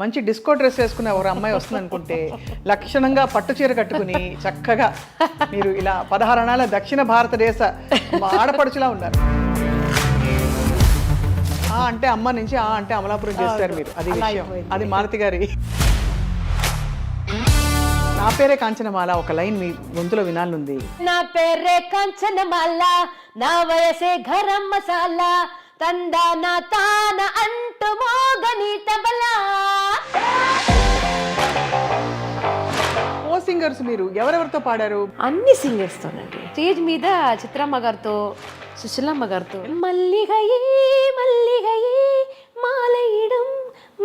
మంచి disco dress వేసుకునే ఒక అమ్మాయి వస్తుంది అనుకుంటే లక్షణంగా పట్టు చీర కట్టుకుని చక్కగా మీరు ఇలా 16 అణాల దక్షిణ భారతదేశ ఆడపడుచులా ఉన్నారు. ఆ అంటే అమ్మ నుంచి ఆ అంటే అమలాపురం చేస్తారు మీరు. అది విషయం. అది మాలతి గారి. నా పేరే కాంచనమాల ఒక లైన్ మీ గొంతులో వినాలనుంది. నా పేరే కాంచనమాల, నా వయసే గరం మసాలా, తందాన తాన అంటూ మోగని తబలా. ఓ సింగర్స్ మీరు ఎవరెవరితో పాడారు? అన్ని సింగర్స్ తోనండి. స్టేజ్ మీద చిత్రమ్మ గారితో, సుశీలమ్మ గారితో. మల్లిగయే మల్లిగయే మాలయిడం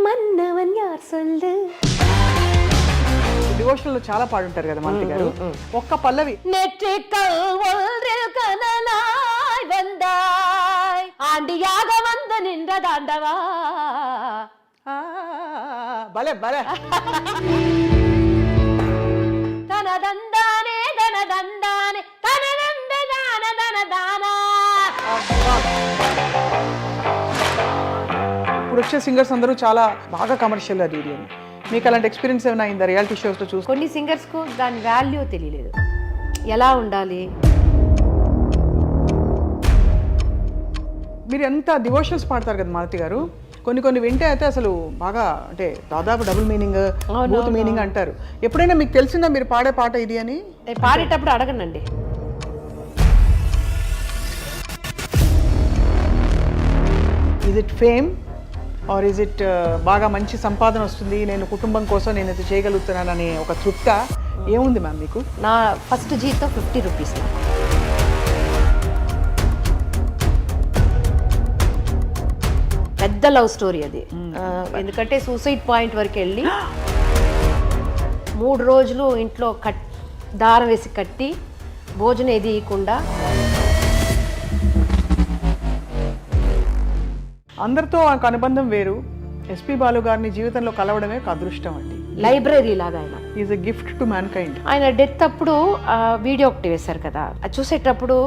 మన్నవన్ యార్ సొల్లు. డివోషనల్ లో చాలా పాడుంటారు కదా మాలతి గారు. ఒక్క పల్లవి. நெற்றிக்கல் ஒன்றில் கனலாய் வந்தாய், ஆண்டியாக வந்து நின்றதாண்டவா. భలే భలే. தனதந்தானே தனதந்தானே தனதந்த தான தனదానా. ఇప్పుడు వచ్చే సింగర్స్ అందరూ చాలా బాగా కమర్షియల్ అది ఇది అని. మీకు అలాంటి ఎక్స్పీరియన్స్ ఏమైనా అయిందా రియాలిటీ షోస్లో చూసి? కొన్ని సింగర్స్కు దాని వాల్యూ తెలియలేదు, ఎలా ఉండాలి. మీరు ఎంత డివోషనల్స్ పాడతారు కదా మాలతి గారు, కొన్ని వింటే అయితే అసలు బాగా అంటే దాదాపు డబుల్ మీనింగ్, బూత్ మీనింగ్ అంటారు. ఎప్పుడైనా మీకు తెలిసిందా మీరు పాడే పాట ఇది అని? పాడేటప్పుడు అడగనండి. Is it fame or is it బాగా మంచి సంపాదన వస్తుంది, నేను కుటుంబం కోసం నేను ఇది చేయగలుగుతున్నాను అనే ఒక తృప్త ఏముంది మ్యామ్ మీకు? నా ఫస్ట్ జీతం 50 రూపీస్. పెద్ద లవ్ స్టోరీ అది. ఎందుకంటే సూసైడ్ పాయింట్ వరకు వెళ్ళి 3 రోజులు ఇంట్లో దారం వేసి కట్టి భోజనం ఏది ఇవ్వకుండా. అందరితో ఆ అనుబంధం వేరు. ఎస్పి బాలు గారిని జీవితంలో కలవడమే ఒక అదృష్టం అండి. లైబ్రరీ లాగా ఆయన. Is a gift to man kind. ఆయన డెత్ అప్పుడు వీడియో ఒకటి వేశారు కదా, అది చూసేటప్పుడు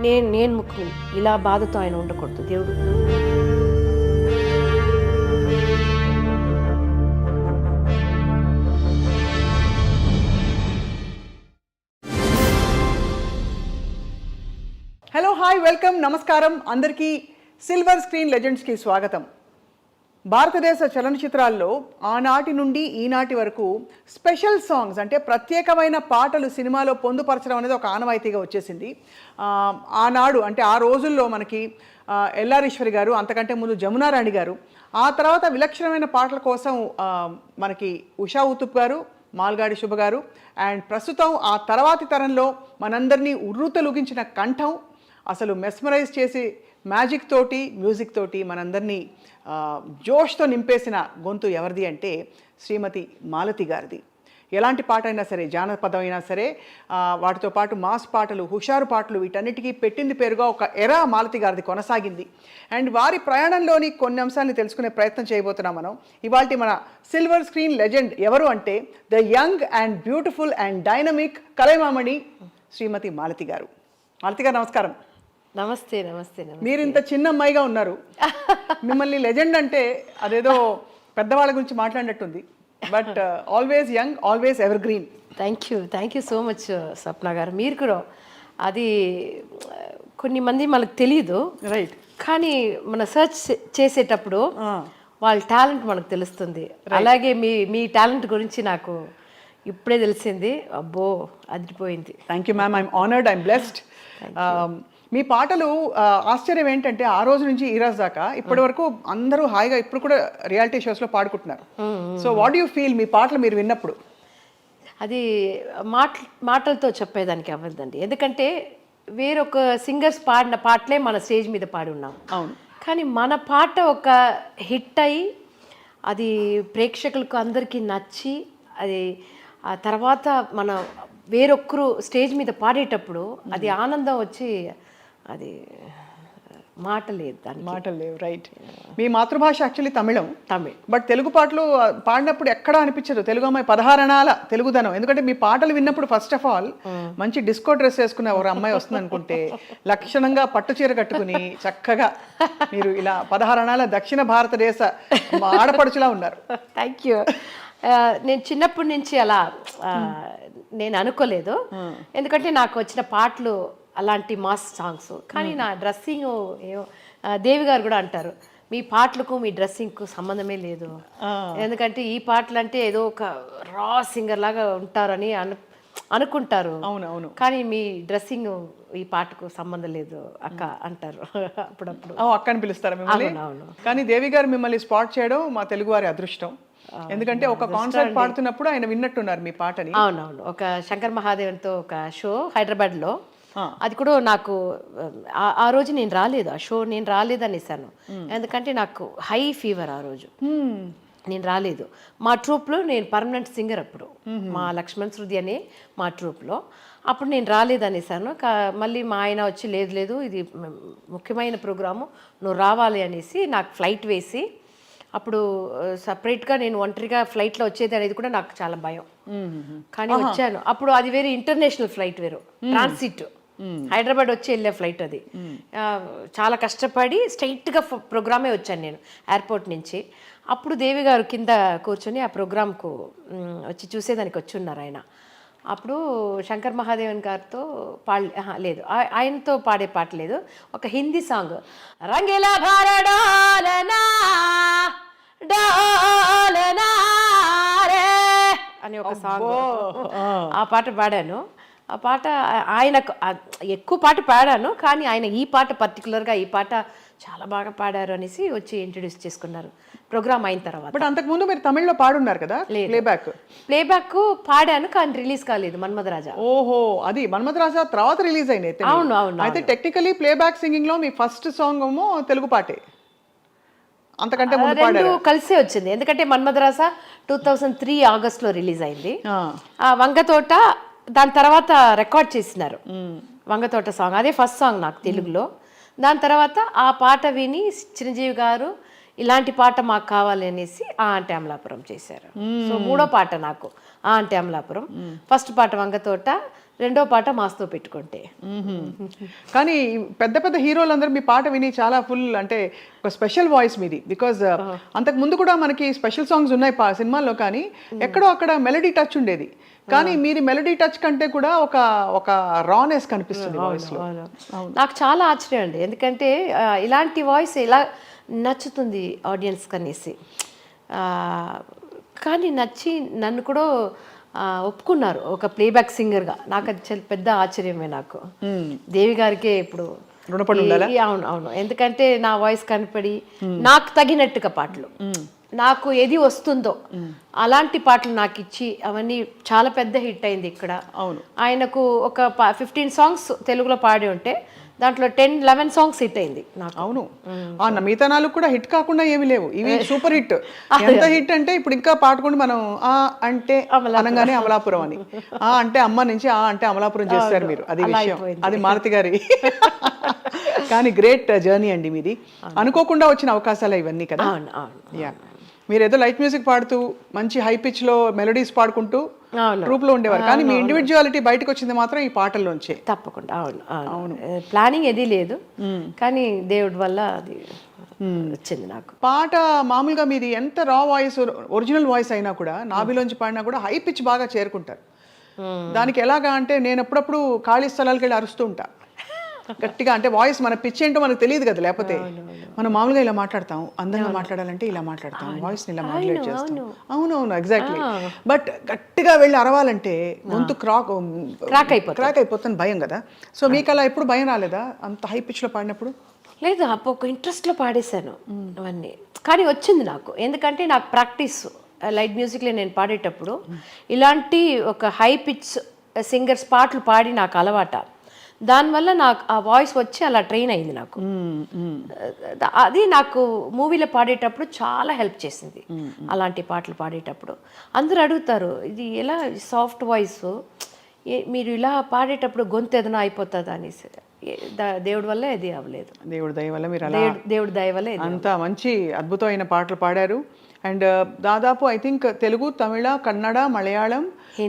నేను ముఖ్యం, ఇలా బాధతో ఆయన ఉండకూడదు దేవుడు. హలో హాయ్ వెల్కమ్ నమస్కారం అందరికీ. సిల్వర్ స్క్రీన్ లెజెండ్స్కి స్వాగతం. భారతదేశ చలనచిత్రాల్లో ఆనాటి నుండి ఈనాటి వరకు స్పెషల్ సాంగ్స్ అంటే ప్రత్యేకమైన పాటలు సినిమాలో పొందుపరచడం అనేది ఒక ఆనవాయితీగా వచ్చేసింది. ఆనాడు అంటే ఆ రోజుల్లో మనకి ఎల్లారీశ్వరి గారు, అంతకంటే ముందు జమునారాణి గారు, ఆ తర్వాత విలక్షణమైన పాటల కోసం మనకి ఉషా ఉతుప్ గారు, మాల్గాడి శుభ గారు, అండ్ ప్రస్తుతం ఆ తర్వాతి తరంలో మనందరినీ ఉర్రూతలుగించిన కంఠం, అసలు మెస్మరైజ్ చేసి మ్యాజిక్ తోటి మ్యూజిక్ తోటి మనందరినీ జోష్తో నింపేసిన గొంతు ఎవరిది అంటే శ్రీమతి మాలతి గారిది. ఎలాంటి పాట అయినా సరే, జానపదం అయినా సరే, వాటితో పాటు మాస్ పాటలు, హుషారు పాటలు, వీటన్నిటికీ పెట్టింది పేరుగా ఒక ఎరా మాలతి గారిది కొనసాగింది. అండ్ వారి ప్రయాణంలోని కొన్ని అంశాలను తెలుసుకునే ప్రయత్నం చేయబోతున్నాం మనం. ఇవాళ మన సిల్వర్ స్క్రీన్ లెజెండ్ ఎవరు అంటే the young and beautiful and dynamic Kalaimamani Shrimati Malathi garu. Malathi గారు నమస్కారం. నమస్తే నమస్తే. మీరు ఇంత చిన్న అమ్మాయిగా ఉన్నారు, మిమ్మల్ని లెజెండ్ అంటే అదేదో పెద్దవాళ్ళ గురించి మాట్లాడినట్టుంది. But always young, always evergreen. Thank you so much Swapna garu. మీరు కూడా అది కొన్ని మంది మనకు తెలియదు, రైట్? కానీ మన సర్చ్ చేసేటప్పుడు వాళ్ళ టాలెంట్ మనకు తెలుస్తుంది. అలాగే మీ టాలెంట్ గురించి నాకు ఇప్పుడే తెలిసింది. అబ్బో అదిరిపోయింది. Thank you ma'am. I'm honoured, I'm blessed. మీ పాటలు ఆశ్చర్యం ఏంటంటే ఆ రోజు నుంచి ఈ రోజు దాకా ఇప్పటి వరకు అందరూ హాయిగా ఇప్పుడు కూడా రియాలిటీ షోస్లో పాడుకుంటున్నారు. సో వాట్ యూ ఫీల్ మీ పాటలు మీరు విన్నప్పుడు? అది మాటలతో చెప్పేదానికి అవ్వదండి. ఎందుకంటే వేరొక సింగర్స్ పాడిన పాటలే మన స్టేజ్ మీద పాడి ఉన్నాం. అవును. కానీ మన పాట ఒక హిట్ అయ్యి అది ప్రేక్షకులకు అందరికీ నచ్చి అది ఆ తర్వాత మన వేరొక్కరు స్టేజ్ మీద పాడేటప్పుడు అది ఆనందం వచ్చి అది మాట లేదు దానికి. మాటలు లేవు. రైట్. మీ మాతృభాష actually Tamil. Tamil. But Telugu పాటలు పాడినప్పుడు ఎక్కడా అనిపించదు తెలుగు అమ్మాయి 16 అణాల తెలుగుదనం. ఎందుకంటే మీ పాటలు విన్నప్పుడు ఫస్ట్ ఆఫ్ ఆల్ మంచి డిస్కో డ్రెస్ వేసుకునే ఒక అమ్మాయి వస్తుంది అనుకుంటే లక్షణంగా పట్టు చీర కట్టుకుని చక్కగా మీరు ఇలా 16 అణాల దక్షిణ భారతదేశ ఆడపడుచులా ఉన్నారు. Thank you. నేను చిన్నప్పటి నుంచి అలా నేను అనుకోలేదు, ఎందుకంటే నాకు వచ్చిన పాటలు అలాంటి మాస్ సాంగ్స్. కానీ నా డ్రెస్సింగ్ ఏమో దేవి గారు కూడా అంటారు, మీ పాటలకు మీ డ్రెస్సింగ్కు సంబంధమే లేదు, ఎందుకంటే ఈ పాటలు అంటే ఏదో ఒక రా సింగర్ లాగా ఉంటారని అనుకుంటారు. అవునవును. కానీ మీ డ్రెస్సింగ్ ఈ పాటకు సంబంధం లేదు అక్క అంటారు అప్పుడప్పుడు. అక్కని పిలుస్తారా మిమ్మల్ని? అవును. కానీ దేవి గారు మిమ్మల్ని స్పాట్ చేయడం మా తెలుగు వారి అదృష్టం. ఎందుకంటే ఒక కాన్సర్ట్ పాడుతున్నప్పుడు ఆయన విన్నట్టున్నారు మీ పాటని. అవునవును. ఒక శంకర్ మహాదేవన్తో ఒక షో హైదరాబాద్లో, అది కూడా నాకు ఆ రోజు నేను రాలేదు, ఆ షో నేను రాలేదనేసాను, ఎందుకంటే నాకు హై ఫీవర్ ఆ రోజు, నేను రాలేదు. మా ట్రూప్లో నేను పర్మనెంట్ సింగర్ అప్పుడు, మా లక్ష్మణ్ శృతి అనే మా ట్రూప్లో, అప్పుడు నేను రాలేదనేసాను. మళ్ళీ మా ఆయన వచ్చి లేదు లేదు ఇది ముఖ్యమైన ప్రోగ్రాము నువ్వు రావాలి అనేసి నాకు ఫ్లైట్ వేసి, అప్పుడు సపరేట్గా నేను ఒంటరిగా ఫ్లైట్లో వచ్చేది అనేది కూడా నాకు చాలా భయం, కానీ వచ్చాను. అప్పుడు అది వేరే ఇంటర్నేషనల్ ఫ్లైట్, వేరు ట్రాన్సిట్, హైదరాబాద్ వచ్చి వెళ్ళే ఫ్లైట్ అది. చాలా కష్టపడి స్ట్రైట్గా ప్రోగ్రామే వచ్చాను నేను ఎయిర్పోర్ట్ నుంచి. అప్పుడు దేవి గారు కింద కూర్చొని ఆ ప్రోగ్రామ్కు వచ్చి చూసేదానికి వచ్చి ఉన్నారు ఆయన. అప్పుడు శంకర్ మహాదేవన్ గారితో లేదు, ఆయనతో పాడే పాట లేదు, ఒక హిందీ సాంగ్ రంగిలా భారడాలనా డాలనా రే అని ఒక సాంగ్, ఆ పాట పాడాను. ఆ పాట ఆయనకు ఎక్కువ పాట పాడాను, కానీ ఆయన ఈ పాట పర్టికులర్గా ఈ పాట చాలా బాగా పాడారు అనేసి వచ్చి ఇంట్రడ్యూస్ చేసుకున్నారు ప్రోగ్రామ్ అయిన తర్వాత. బట్ అంతకుముందు మీరు తమిళ్లో పాడున్నారు కదా ప్లేబ్యాక్ పాడాను, కానీ రిలీజ్ కాలేదు మన్మధరాజా. ఓహో, అది మన్మధరాజా తర్వాత రిలీజ్ అయినాయి. అవును అవును. అయితే టెక్నికలీ ప్లేబ్యాక్ సింగింగ్ లో మీ ఫస్ట్ సాంగ్ ఏమో తెలుగు పాటే, అంతకంటే ముందు రెండు కలిసే వచ్చింది. ఎందుకంటే మన్మధరాజా 2003 ఆగస్ట్లో రిలీజ్ అయింది, ఆ వంగతోట దాని తర్వాత రికార్డ్ చేసినారు వంగతోట సాంగ్, అదే ఫస్ట్ సాంగ్ నాకు తెలుగులో. దాని తర్వాత ఆ పాట విని చిరంజీవి గారు ఇలాంటి పాట మాకు కావాలి అనేసి ఆ అంటే అమలాపురం చేశారు. సో మూడో పాట నాకు ఆ అంటే అమలాపురం, ఫస్ట్ పాట వంగతోట, రెండో పాట మాస్తో పెట్టుకుంటే. కానీ పెద్ద పెద్ద హీరోలందరూ మీ పాట విని చాలా ఫుల్ అంటే ఒక స్పెషల్ వాయిస్ మీది. బికాజ్ అంతకు ముందు కూడా మనకి స్పెషల్ సాంగ్స్ ఉన్నాయి సినిమాల్లో, కానీ ఎక్కడో అక్కడ మెలడీ టచ్ ఉండేది. కానీ మీరు మెలడీ టచ్ కంటే కూడా ఒక రానెస్ కనిపిస్తుంది వాయిస్ లో. నాకు చాలా ఆశ్చర్యం అండి, ఎందుకంటే ఇలాంటి వాయిస్ ఎలా నచ్చుతుంది ఆడియన్స్ కనేసి. కానీ నచ్చి నన్ను కూడా ఒప్పుకున్నారు ఒక ప్లేబ్యాక్ సింగర్గా. నాకు అది చాలా పెద్ద ఆశ్చర్యమే. నాకు దేవి గారికే ఇప్పుడు అవును అవును, ఎందుకంటే నా వాయిస్ కనపడి నాకు తగినట్టుగా పాటలు, నాకు ఏది వస్తుందో అలాంటి పాటలు నాకు ఇచ్చి అవన్నీ చాలా పెద్ద హిట్ అయింది ఇక్కడ. అవును, ఆయనకు ఒక 15 సాంగ్స్ తెలుగులో పాడి ఉంటే దాంట్లో 10-11 సాంగ్స్ హిట్ అయింది నాకు. అవును, మిగతా నాలుగు కూడా హిట్ కాకుండా ఏమి లేవు, ఇవి సూపర్ హిట్. ఎంత హిట్ అంటే ఇప్పుడు ఇంకా పాడుకుంటే మనం ఆ అంటే అనగానే అమలాపురం అని, ఆ అంటే అమ్మ నుంచి ఆ అంటే అమలాపురం చేస్తారు మీరు, అది విషయం, అది మారుతి గారి. కానీ గ్రేట్ జర్నీ అండి మీది, అనుకోకుండా వచ్చిన అవకాశాలు ఇవన్నీ కదా. యా, మీరు ఏదో లైట్ మ్యూజిక్ పాడుతూ మంచి హై పిచ్ లో మెలోడీస్ పాడుకుంటూ గ్రూప్ లో ఉండేవారు, కానీ మీ ఇండివిజువాలిటీ బయటకు వచ్చింది మాత్రం ఈ పాటల్లోంచే. తప్పకుండా. అవును అవును, ప్లానింగ్ ఏది లేదు, కానీ దేవుడి వల్ల అది వచ్చింది నాకు. పాట మామూలుగా మీది ఎంత రా వాయిస్, ఒరిజినల్ వాయిస్ అయినా కూడా నాభిలోంచి పాడినా కూడా హై పిచ్ బాగా చేరుకుంటారు. దానికి ఎలాగా అంటే నేను అప్పుడప్పుడు ఖాళీ స్థలాలకు వెళ్ళి అరుస్తూ ఉంటా గట్టిగా, అంటే వాయిస్ మన పిచ్ ఏంటో మనకు తెలియదు కదా, లేకపోతే మనం మామూలుగా ఇలా మాట్లాడతాం, అందంగా మాట్లాడాలంటే ఇలా మాట్లాడతాం, వాయిస్ ని ఇలా మాడ్యులేట్ చేస్తాం. అవునవును, ఎగ్జాక్ట్లీ. బట్ గట్టిగా వెళ్ళి అరవాలంటే గొంతు క్రాక్ అయిపోతుంది, భయం కదా. సో మీకు అలా ఎప్పుడు భయం రాలేదా అంత హై పిచ్ లో పాడినప్పుడు? లేదు, అప్పుడు ఒక ఇంట్రెస్ట్లో పాడేశాను అవన్నీ, కానీ వచ్చింది నాకు, ఎందుకంటే నాకు ప్రాక్టీస్ లైట్ మ్యూజిక్లో నేను పాడేటప్పుడు ఇలాంటి ఒక హై పిచ్ సింగర్స్ పాటలు పాడి నాకు అలవాట. దానివల్ల నాకు ఆ వాయిస్ వచ్చి అలా ట్రైన్ అయింది నాకు. అది నాకు మూవీలో పాడేటప్పుడు చాలా హెల్ప్ చేసింది. అలాంటి పాటలు పాడేటప్పుడు అందరూ అడుగుతారు, ఇది ఎలా సాఫ్ట్ వాయిస్ మీరు ఇలా పాడేటప్పుడు గొంతు ఏదైనా అయిపోతుందా అనేసి. దేవుడి వల్ల ఇది అవ్వలేదు. దేవుడి దయ వల్ల మీరు అలా దేవుడి దయ వల్ల అంత మంచి అద్భుతమైన పాటలు పాడారు. అండ్ దాదాపు ఐ థింక్ తెలుగు, తమిళ, కన్నడ, మలయాళం,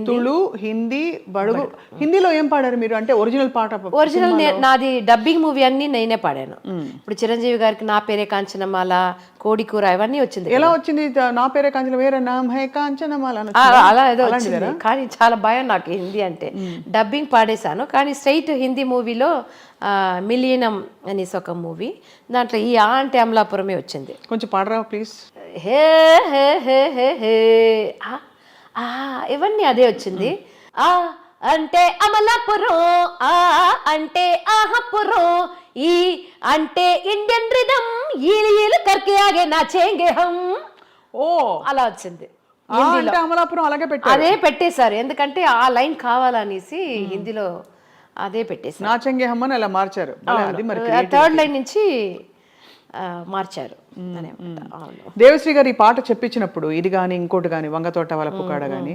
తుళు, హిందీ, బడుగు. హిందీలో ఏం పాడారు మీరు? అంటే ఒరిజినల్ పాట? ఒరిజినల్ నాది డబ్బింగ్ మూవీ అన్ని నేనే పాడాను. ఇప్పుడు చిరంజీవి గారికి నా పేరే కాంచనమాల, కోడికూర ఇవన్నీ వచ్చింది. ఎలా వచ్చింది? నా పేరే కాంచన, వేరే నామ్ హై కాంచనమాల అలా ఏదో వచ్చింది. కానీ చాలా భయం నాకు హిందీ అంటే. డబ్బింగ్ పాడేశాను, కానీ స్ట్రైట్ హిందీ మూవీలో మిలీనం అనేసి ఒక మూవీ, దాంట్లో ఈ అంటే అమలాపురమే వచ్చింది. కొంచెం పాడరా ప్లీజ్. హే హే హే హే హే ఇవన్నీ అదే వచ్చింది. ఆ అంటే అమలాపురం, ఆ అంటే ఆహపురం, ఈ అంటే ఇండియన్ రిథం, ఈలు కర్కే ఆగే నాచేంగే హమ్. ఓ అలా వచ్చింది. అంటే అమలాపురం అలాగే పెట్టారు. అదే పెట్టేశారు, ఎందుకంటే ఆ లైన్ కావాలనేసి హిందీలో అదే పెట్టేశారు. నాచెంగే హమ్ అని అలా మార్చారు. అది మరి థర్డ్ లైన్ నుంచి మార్చారు. దేవశ్రీ గారు ఈ పాట చెప్పించినప్పుడు ఇది కానీ ఇంకోటి కానీ వంగతోట వాళ్ళ పుకాడ కానీ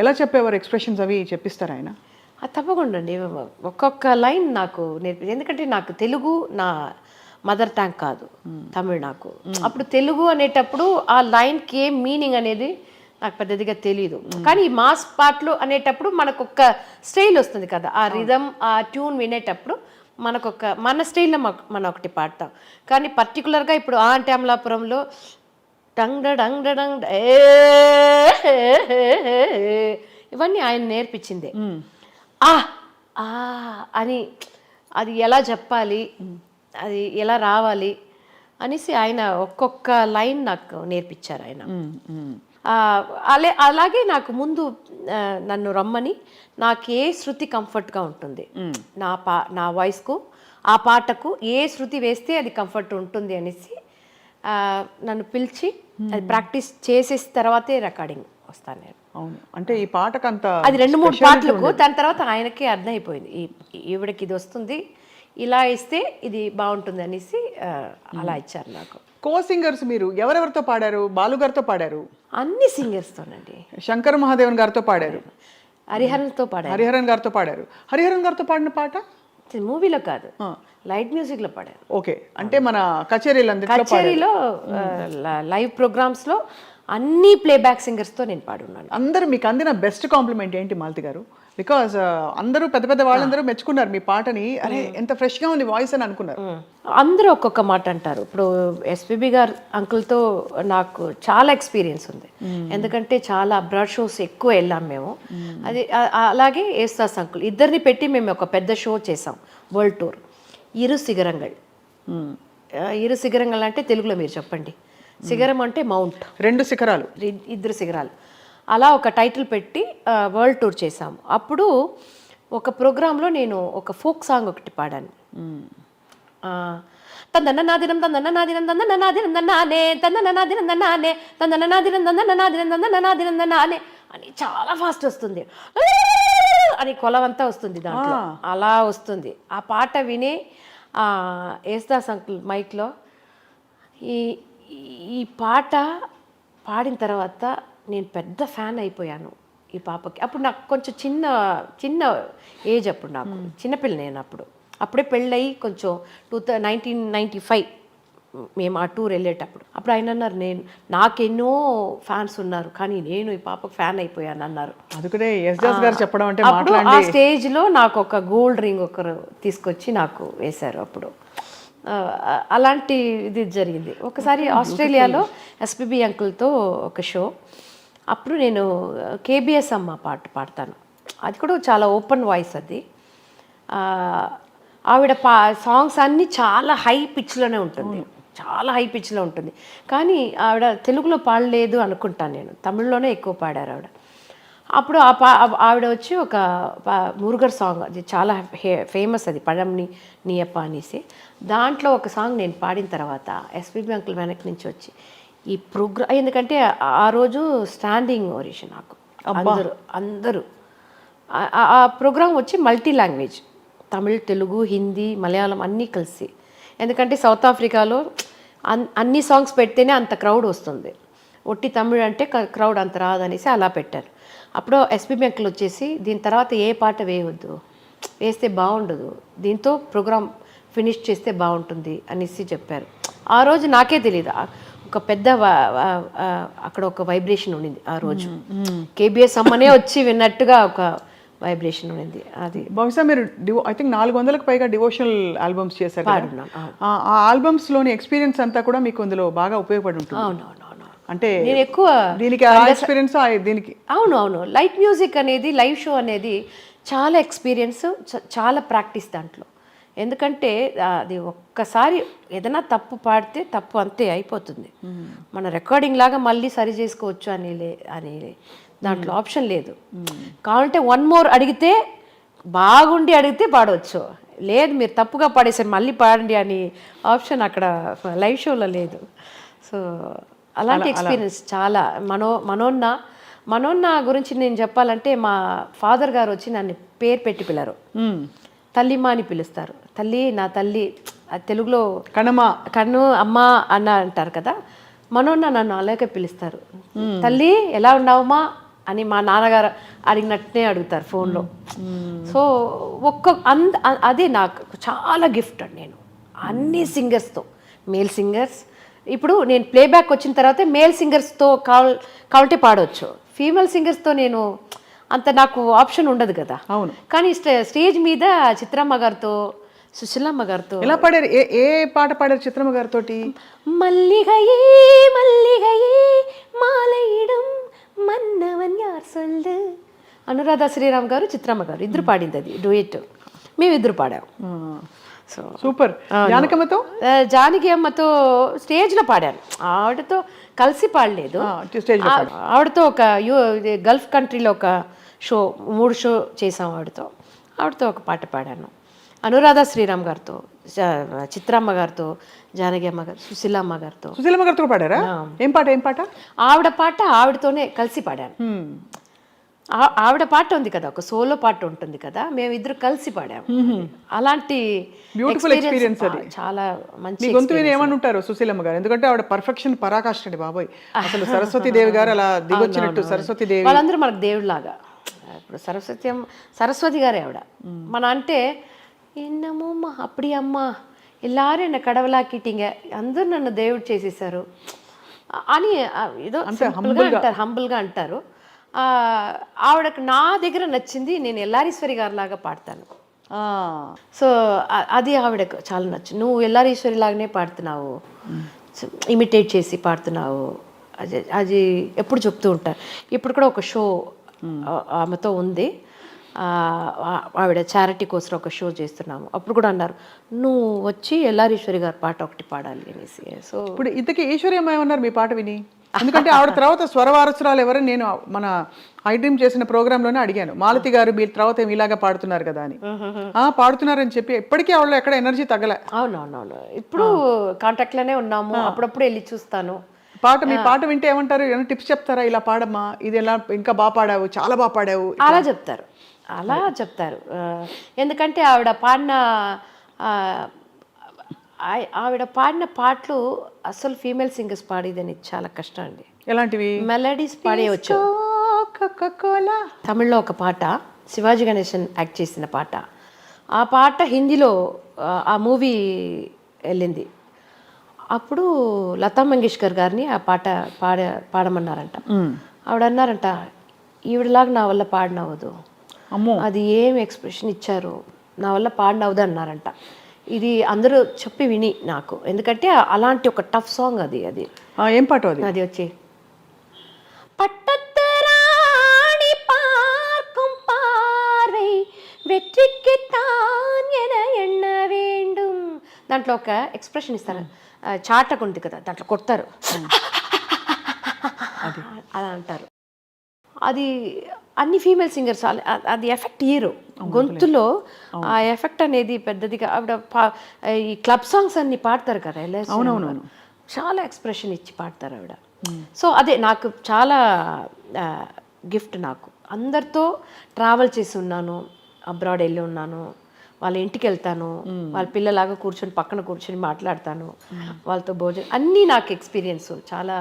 ఎలా చెప్పేవారు? ఎక్స్ప్రెషన్స్ అవి చెప్పిస్తారు ఆయన? తప్పకుండా అండి. ఒక్కొక్క లైన్ నాకు నేర్పి, ఎందుకంటే నాకు తెలుగు నా మదర్ టంగ్ కాదు, తమిళ్ నాకు. అప్పుడు తెలుగు అనేటప్పుడు ఆ లైన్కి ఏం మీనింగ్ అనేది నాకు పెద్దదిగా తెలియదు. కానీ ఈ మాస్ పాటలు అనేటప్పుడు మనకు ఒక స్టైల్ వస్తుంది కదా, ఆ రిథమ్ ఆ ట్యూన్ వినేటప్పుడు మనకొక మన స్టైల్లో మనం ఒకటి పాడతాం. కానీ పర్టికులర్గా ఇప్పుడు ఆ అంటే అమలాపురంలో డంగ్ డంగ్ డంగ్ ఇవన్నీ ఆయన నేర్పించిందే. ఆ అని అది ఎలా చెప్పాలి, అది ఎలా రావాలి అనేసి ఆయన ఒక్కొక్క లైన్ నాకు నేర్పించారు ఆయన. అలాగే నాకు ముందు నన్ను రమ్మని నాకు ఏ శృతి కంఫర్ట్గా ఉంటుంది, నా వాయిస్కు ఆ పాటకు ఏ శృతి వేస్తే అది కంఫర్ట్ ఉంటుంది అనేసి నన్ను పిలిచి అది ప్రాక్టీస్ చేసేసిన తర్వాతే రికార్డింగ్ వస్తాను నేను. అవును, అంటే ఈ పాటకు అంత అది 2-3 పాటలకు, దాని తర్వాత ఆయనకే అర్థమైపోయింది ఈవిడకి ఇది వస్తుంది, ఇలా ఇస్తే ఇది బాగుంటుంది అనేసి అలా ఇచ్చారు నాకు. కో సింగర్స్ మీరు ఎవరెవరితో పాడారు? బాలు గారితో పాడారు, అన్ని సింగర్స్తోనండి. శంకర్ మహాదేవన్ గారితో పాడారు, హరిహరన్తో పాడారు, హరిహరన్ గారితో పాడారు. హరిహరన్ గారితో పాడిన పాట మూవీలో కాదు, లైట్ మ్యూజిక్లో పాడారు. ఓకే, అంటే మన కచేరీలో లైవ్ ప్రోగ్రామ్స్లో అన్ని ప్లేబ్యాక్ సింగర్స్తో నేను పాడున్నాను. అందరూ మీకు అందిన బెస్ట్ కాంప్లిమెంట్ ఏంటి మాలతి గారు? బికాజ్ అందరూ పెద్ద పెద్ద వాళ్ళందరూ మెచ్చుకున్నారు మీ పాటని. అరే ఎంత ఫ్రెష్గా ఉంది వాయిస్ అని అనుకున్నారు. అందరూ ఒక్కొక్క మాట అంటారు. ఇప్పుడు ఎస్పీబీ గారు అంకుల్తో నాకు చాలా ఎక్స్పీరియన్స్ ఉంది, ఎందుకంటే చాలా అబ్రాడ్ షోస్ ఎక్కువ వెళ్ళాం మేము. అది అలాగే ఏస్తాస్ అంకుల్ ఇద్దరిని పెట్టి మేము ఒక పెద్ద షో చేసాం, వరల్డ్ టూర్. ఇరు శిఖరంగల్. ఇరు శిఖరంగల్ అంటే తెలుగులో మీరు చెప్పండి. శిఖరం అంటే మౌంట్, 2 శిఖరాలు, 2 శిఖరాలు. అలా ఒక టైటిల్ పెట్టి వరల్డ్ టూర్ చేసాము. అప్పుడు ఒక ప్రోగ్రాంలో నేను ఒక ఫోక్ సాంగ్ ఒకటి పాడాను. తందననాదినం తందననాదినం తందననాదినం తందనానే తందననాదినం తందనానే తందననాదినం తందననాదినం తందననాదినం తందనానే అని చాలా ఫాస్ట్ వస్తుంది, అని కొలవంతా వస్తుంది దాంట్లో, అలా వస్తుంది. ఆ పాట విని ఏస్తాస్ అంకుల్ మైక్లో ఈ పాట పాడిన తర్వాత నేను పెద్ద ఫ్యాన్ అయిపోయాను ఈ పాపకి. అప్పుడు నాకు కొంచెం చిన్న ఏజ్, అప్పుడు నాకు చిన్నపిల్ల, నేను అప్పుడే పెళ్ళయి కొంచెం 1995 మేము ఆ టూర్ వెళ్ళేటప్పుడు. అప్పుడు ఆయన అన్నారు, నాకెన్నో ఫ్యాన్స్ ఉన్నారు కానీ నేను ఈ పాపకు ఫ్యాన్ అయిపోయాను అన్నారు. అప్పుడు ఆ స్టేజ్లో నాకు ఒక గోల్డ్ రింగ్ ఒకరు తీసుకొచ్చి నాకు వేశారు. అప్పుడు అలాంటి ఇది జరిగింది. ఒకసారి ఆస్ట్రేలియాలో ఎస్పీబీ అంకుల్తో ఒక షో, అప్పుడు నేను కేబిఎస్ అమ్మ పాట పాడతాను. అది కూడా చాలా ఓపెన్ వాయిస్. అది ఆవిడ సాంగ్స్ అన్నీ చాలా హై పిచ్లోనే ఉంటుంది, చాలా హై పిచ్లో ఉంటుంది. కానీ ఆవిడ తెలుగులో పాడలేదు అనుకుంటాను నేను, తమిళ్లోనే ఎక్కువ పాడారు ఆవిడ. అప్పుడు ఆవిడ వచ్చి ఒక మురుగర్ సాంగ్, అది చాలా ఫేమస్, అది పഴంని నీయప్ప అనేసి. దాంట్లో ఒక సాంగ్ నేను పాడిన తర్వాత ఎస్పీబీ అంకుల్ వెనక్కి నుంచి వచ్చి ఈ ప్రోగ్రామ్, ఎందుకంటే ఆ రోజు స్టాండింగ్ ఓరిషన్ నాకు, అందరూ ఆ ప్రోగ్రాం వచ్చి మల్టీ లాంగ్వేజ్, తమిళ్, తెలుగు, హిందీ, మలయాళం అన్నీ కలిసి. ఎందుకంటే సౌత్ ఆఫ్రికాలో అన్ని సాంగ్స్ పెడితేనే అంత క్రౌడ్ వస్తుంది, ఒట్టి తమిళ్ అంటే క్రౌడ్ అంత రాదనేసి అలా పెట్టారు. అప్పుడు ఎస్పీబీ అంకుల్ వచ్చేసి దీని తర్వాత ఏ పాట వేయవద్దు, వేస్తే బాగుండదు, దీంతో ప్రోగ్రామ్ ఫినిష్ చేస్తే బాగుంటుంది అనేసి చెప్పారు. ఆ రోజు నాకే తెలియదు, ఒక పెద్ద అక్కడ ఒక వైబ్రేషన్ ఉండింది ఆ రోజు. కేబిఎస్ అమ్మనే వచ్చి విన్నట్టుగా ఒక వైబ్రేషన్ ఉండింది. అది బహుశా మీరు ఐ థింక్ 400కు పైగా డివోషనల్ ఆల్బమ్స్ చేశారు కదా. పాడున్నాను. ఆ ఆల్బమ్స్లోని ఎక్స్పీరియన్స్ అంతా కూడా మీకు అందులో బాగా ఉపయోగపడి ఉంటుంది. అవునవునవును. అంటే నేను ఎక్కువ దీనికి ఆ ఎక్స్పీరియన్స్ దీనికి అవును లైట్ మ్యూజిక్ అనేది, లైవ్ షో అనేది చాలా ఎక్స్పీరియన్స్, చాలా ప్రాక్టీస్ దాంట్లో. ఎందుకంటే అది ఒక్కసారి ఏదైనా తప్పు పాడితే తప్పు అంతే అయిపోతుంది. మన రికార్డింగ్ లాగా మళ్ళీ సరి చేసుకోవచ్చు అని దాంట్లో ఆప్షన్ లేదు. కావాలంటే 1 more అడిగితే, బాగుండి అడిగితే పాడవచ్చు, లేదు మీరు తప్పుగా పాడేసారు మళ్ళీ పాడండి అని ఆప్షన్ అక్కడ లైవ్ షోలో లేదు. సో అలాంటి ఎక్స్పీరియన్స్ చాలా. మనోన్న గురించి నేను చెప్పాలంటే, మా ఫాదర్ గారు వచ్చి నన్ను పేరు పెట్టి పిల్లరు, తల్లిమా అని పిలుస్తారు. తల్లి, నా తల్లి, తెలుగులో కన్ను అమ్మ అన్న అంటారు కదా, మనోన్న నన్ను అలాగే పిలుస్తారు. తల్లి ఎలా ఉన్నావమ్మా అని మా నాన్నగారు అడిగినట్టునే అడుగుతారు ఫోన్లో. సో అదే నాకు చాలా గిఫ్ట్ అండి. నేను అన్ని సింగర్స్తో, మేల్ సింగర్స్, ఇప్పుడు నేను ప్లేబ్యాక్ వచ్చిన తర్వాత మేల్ సింగర్స్తో కావాలంటే పాడవచ్చు, ఫీమేల్ సింగర్స్తో నేను అంత నాకు ఆప్షన్ ఉండదు కదా. అవును. కానీ స్టేజ్ మీద చిత్రమ్మ గారితో, సుశీలమ్మ గారితో ఎలా పాడారు? ఏ పాట పాడారు చిత్రమ్మ గారితో? మల్లిగయే మల్లిగయే మాలయిడం మన్నవన్ యార్ సొల్లు, అనురాధ శ్రీరామ్ గారు, చిత్రమ్మ గారు ఇద్దరు పాడింది అది డూయట్. మేమిద్దరు పాడాం. So super. జానకి అమ్మతో స్టేజ్లో పాడాను, ఆవిడతో కలిసి పాడలేదు. ఆవిడతో ఒక గల్ఫ్ కంట్రీలో ఒక 3 షో చేసాం ఆవిడతో ఒక పాట పాడాను. అనురాధ శ్రీరామ్ గారితో, చిత్రమ్మ గారితో, జానకి అమ్మ గారు, సుశీలమ్మ గారితో పాడారా? ఏం పాట? ఆవిడ పాట ఆవిడతోనే కలిసి పాడాను. ఆవిడ పాట ఉంది కదా, ఒక సోలో పాట ఉంటుంది కదా, మేమిద్దరు కలిసి పాడాము. అలాంటి బ్యూటిఫుల్ ఎక్స్పీరియన్స్ అది. చాలా మంచి. గొంతు విని ఏమనుంటారు సుశీలమ్మ గారు? ఎందుకంటే ఆవిడ పర్ఫెక్షన్ పరాకాష్ఠ అండి బాబోయ్. అసలు సరస్వతి దేవి గారు అలా దిగొచ్చినట్టు, సరస్వతి దేవి వాళ్ళందరూ మనకు దేవుడిలాగా. ఇప్పుడు సరస్వతి గారే ఆవిడ. మన అంటే என்னமோம்மா அப்படி அம்மா எல்லாரும் என்னை கடவுளாக்கிட்டீங்க, అందరూ నన్ను దేవుడు చేసేసారు అని ఏదో హంబుల్గా అంటారు. ఆవిడకు నా దగ్గర నచ్చింది, నేను ఎల్లారీశ్వరి గారి లాగా పాడతాను. సో అది ఆవిడకు చాలా నచ్చింది. నువ్వు ఎల్లారీశ్వరి లాగానే పాడుతున్నావు, ఇమిటేట్ చేసి పాడుతున్నావు, అది ఎప్పుడు చెప్తూ ఉంటారు. ఇప్పుడు కూడా ఒక షో ఆమెతో ఉంది, ఆవిడ చారిటీ కోసం ఒక షో చేస్తున్నాము. అప్పుడు కూడా అన్నారు, నువ్వు వచ్చి ఎల్లారీశ్వరి గారి పాట ఒకటి పాడాలి అనేసి. సో ఇప్పుడు ఇంతకీ ఈశ్వర్యమ్మ ఏమన్నారు మీ పాట విని? ఎందుకంటే ఆవిడ తర్వాత స్వరవారసురాలు ఎవరని నేను మన ఐ డ్రీమ్ చేసిన ప్రోగ్రాంలోనే అడిగాను. మాలతి గారు మీరు తర్వాత ఇలాగా పాడుతున్నారు కదా అని. పాడుతున్నారని చెప్పి ఇప్పటికీ ఆవిడలో ఎక్కడ ఎనర్జీ తగ్గలే. అవునవునవును, ఇప్పుడు కాంటాక్ట్లోనే ఉన్నాము, అప్పుడప్పుడు వెళ్ళి చూస్తాను. మీ పాట వింటే ఏమంటారు? ఏమైనా టిప్స్ చెప్తారా? ఇలా పాడమ్మా, ఇది ఎలా ఇంకా బాగా పాడావు, చాలా బాగా పాడావు, అలా చెప్తారు. ఎందుకంటే ఆవిడ పాడిన పాటలు అసలు ఫీమేల్ సింగర్స్ పాడేదని చాలా కష్టం అండి. ఎలాంటివి? మెలడీస్ పాడేయచ్చు. తమిళ్లో ఒక పాట, శివాజీ గణేశన్ యాక్ట్ చేసిన పాట, ఆ పాట హిందీలో ఆ మూవీ వెళ్ళింది. అప్పుడు లతా మంగేష్కర్ గారిని ఆ పాట పాడమన్నారంట. ఆవిడ అన్నారంట, ఈవిడలాగా నా వల్ల పాడినవ్వదు, అది ఏం ఎక్స్ప్రెషన్ ఇచ్చారు, నా వల్ల పాడినవ్వదు అన్నారంట. ఇది అందరూ చెప్పి విని నాకు, ఎందుకంటే అలాంటి ఒక టఫ్ సాంగ్ అది. ఏం పాట అది? అది వచ్చి పట్టత్తరాణి పార్க்கும் పార్వై వెట్రికి తాన్ ఎన ఎన్న వేండుం, దాంట్లో ఒక ఎక్స్ప్రెషన్ ఇస్తారు, చాటకు ఉంది కదా, దాంట్లో కొడతారు, అలా అంటారు. అది అన్ని ఫీమేల్ సింగర్స్ అది ఎఫెక్ట్ ఇయ్యరు గొంతులో. ఆ ఎఫెక్ట్ అనేది పెద్దదిగా ఆవిడ ఈ క్లబ్ సాంగ్స్ అన్ని పాడతారు కదా, చాలా ఎక్స్ప్రెషన్ ఇచ్చి పాడతారు ఆవిడ. సో అదే నాకు చాలా గిఫ్ట్. నాకు అందరితో ట్రావెల్ చేసి ఉన్నాను, అబ్రాడ్ వెళ్ళి ఉన్నాను, వాళ్ళ ఇంటికి వెళ్తాను, వాళ్ళ పిల్లలాగా పక్కన కూర్చొని మాట్లాడతాను, వాళ్ళతో భోజనం, అన్నీ నాకు ఎక్స్పీరియన్స్ చాలా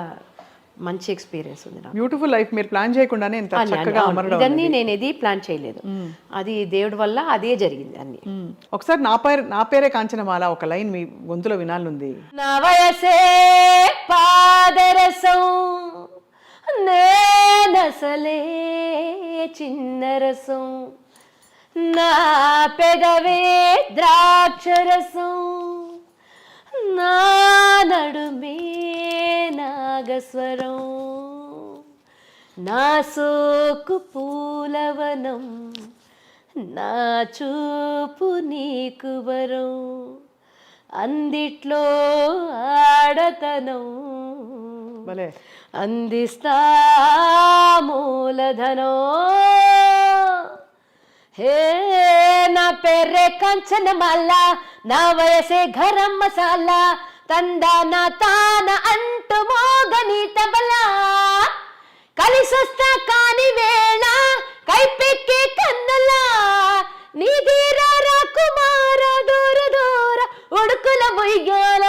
మంచి ఎక్స్పీరియన్స్ ఉంది నాకు. బ్యూటిఫుల్ లైఫ్ మీరు ప్లాన్ చేయకుండానే ఇంత చక్కగా అవును, అమరడం. ఇదన్నీ నేను ఏది ప్లాన్ చేయలేదు, అది దేవుడి వల్ల అదే జరిగింది అన్ని. ఒకసారి నా పేరే కాంచనమాల ఒక లైన్ మీ గొంతులో వినాలనుంది. నా వయసే పాదరసం నేనసలే చిన్నరసం, నా పెదవే ద్రాక్షరసం, నా నడుమే నాగస్వరం, నా సోకు పూలవనం, నా చూపు నీకు వరం, అందిట్లో ఆడతనం భలే అందిస్తా మూలధనం. హే నా పేరే కంచనమాల, నా వయసే గరం మసాలా, తందాన తాన అంటూ మోగని తబలా, కలిసొస్తా కాని వేళ కైపెక్కే కన్నలా, నీ ధీరా రాకుమార దూర దూర ఉడుకుల బొయ్యాల,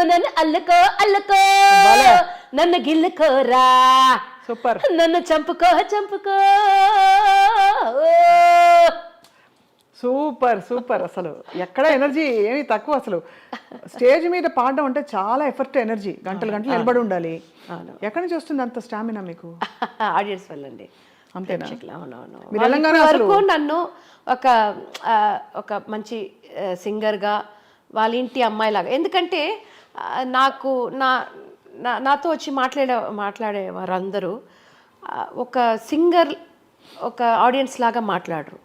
నన్ను అల్లుకో అల్లుకో నన్ను గిల్లుకోరా, సూపర్ నన్ను చంపుకో చంపుకో. Super super. అసలు ఎక్కడ ఎనర్జీ ఏమి తక్కువ. అసలు స్టేజ్ మీద పాడడం అంటే చాలా ఎఫర్ట్, ఎనర్జీ, గంటలు గంటలు నిలబడి ఉండాలి. ఎక్కడి నుంచి వస్తుంది అంత స్టామినా మీకు? ఆడియన్స్ వల్ల అండి. అంతేనా? అవునవును. మీరు తెలంగాణ వరకు నన్ను ఒక మంచి సింగర్గా వాళ్ళ ఇంటి అమ్మాయిలాగా, ఎందుకంటే నాకు నాతో వచ్చి మాట్లాడేవారు అందరూ ఒక సింగర్ ఒక ఆడియన్స్ లాగా మాట్లాడరు,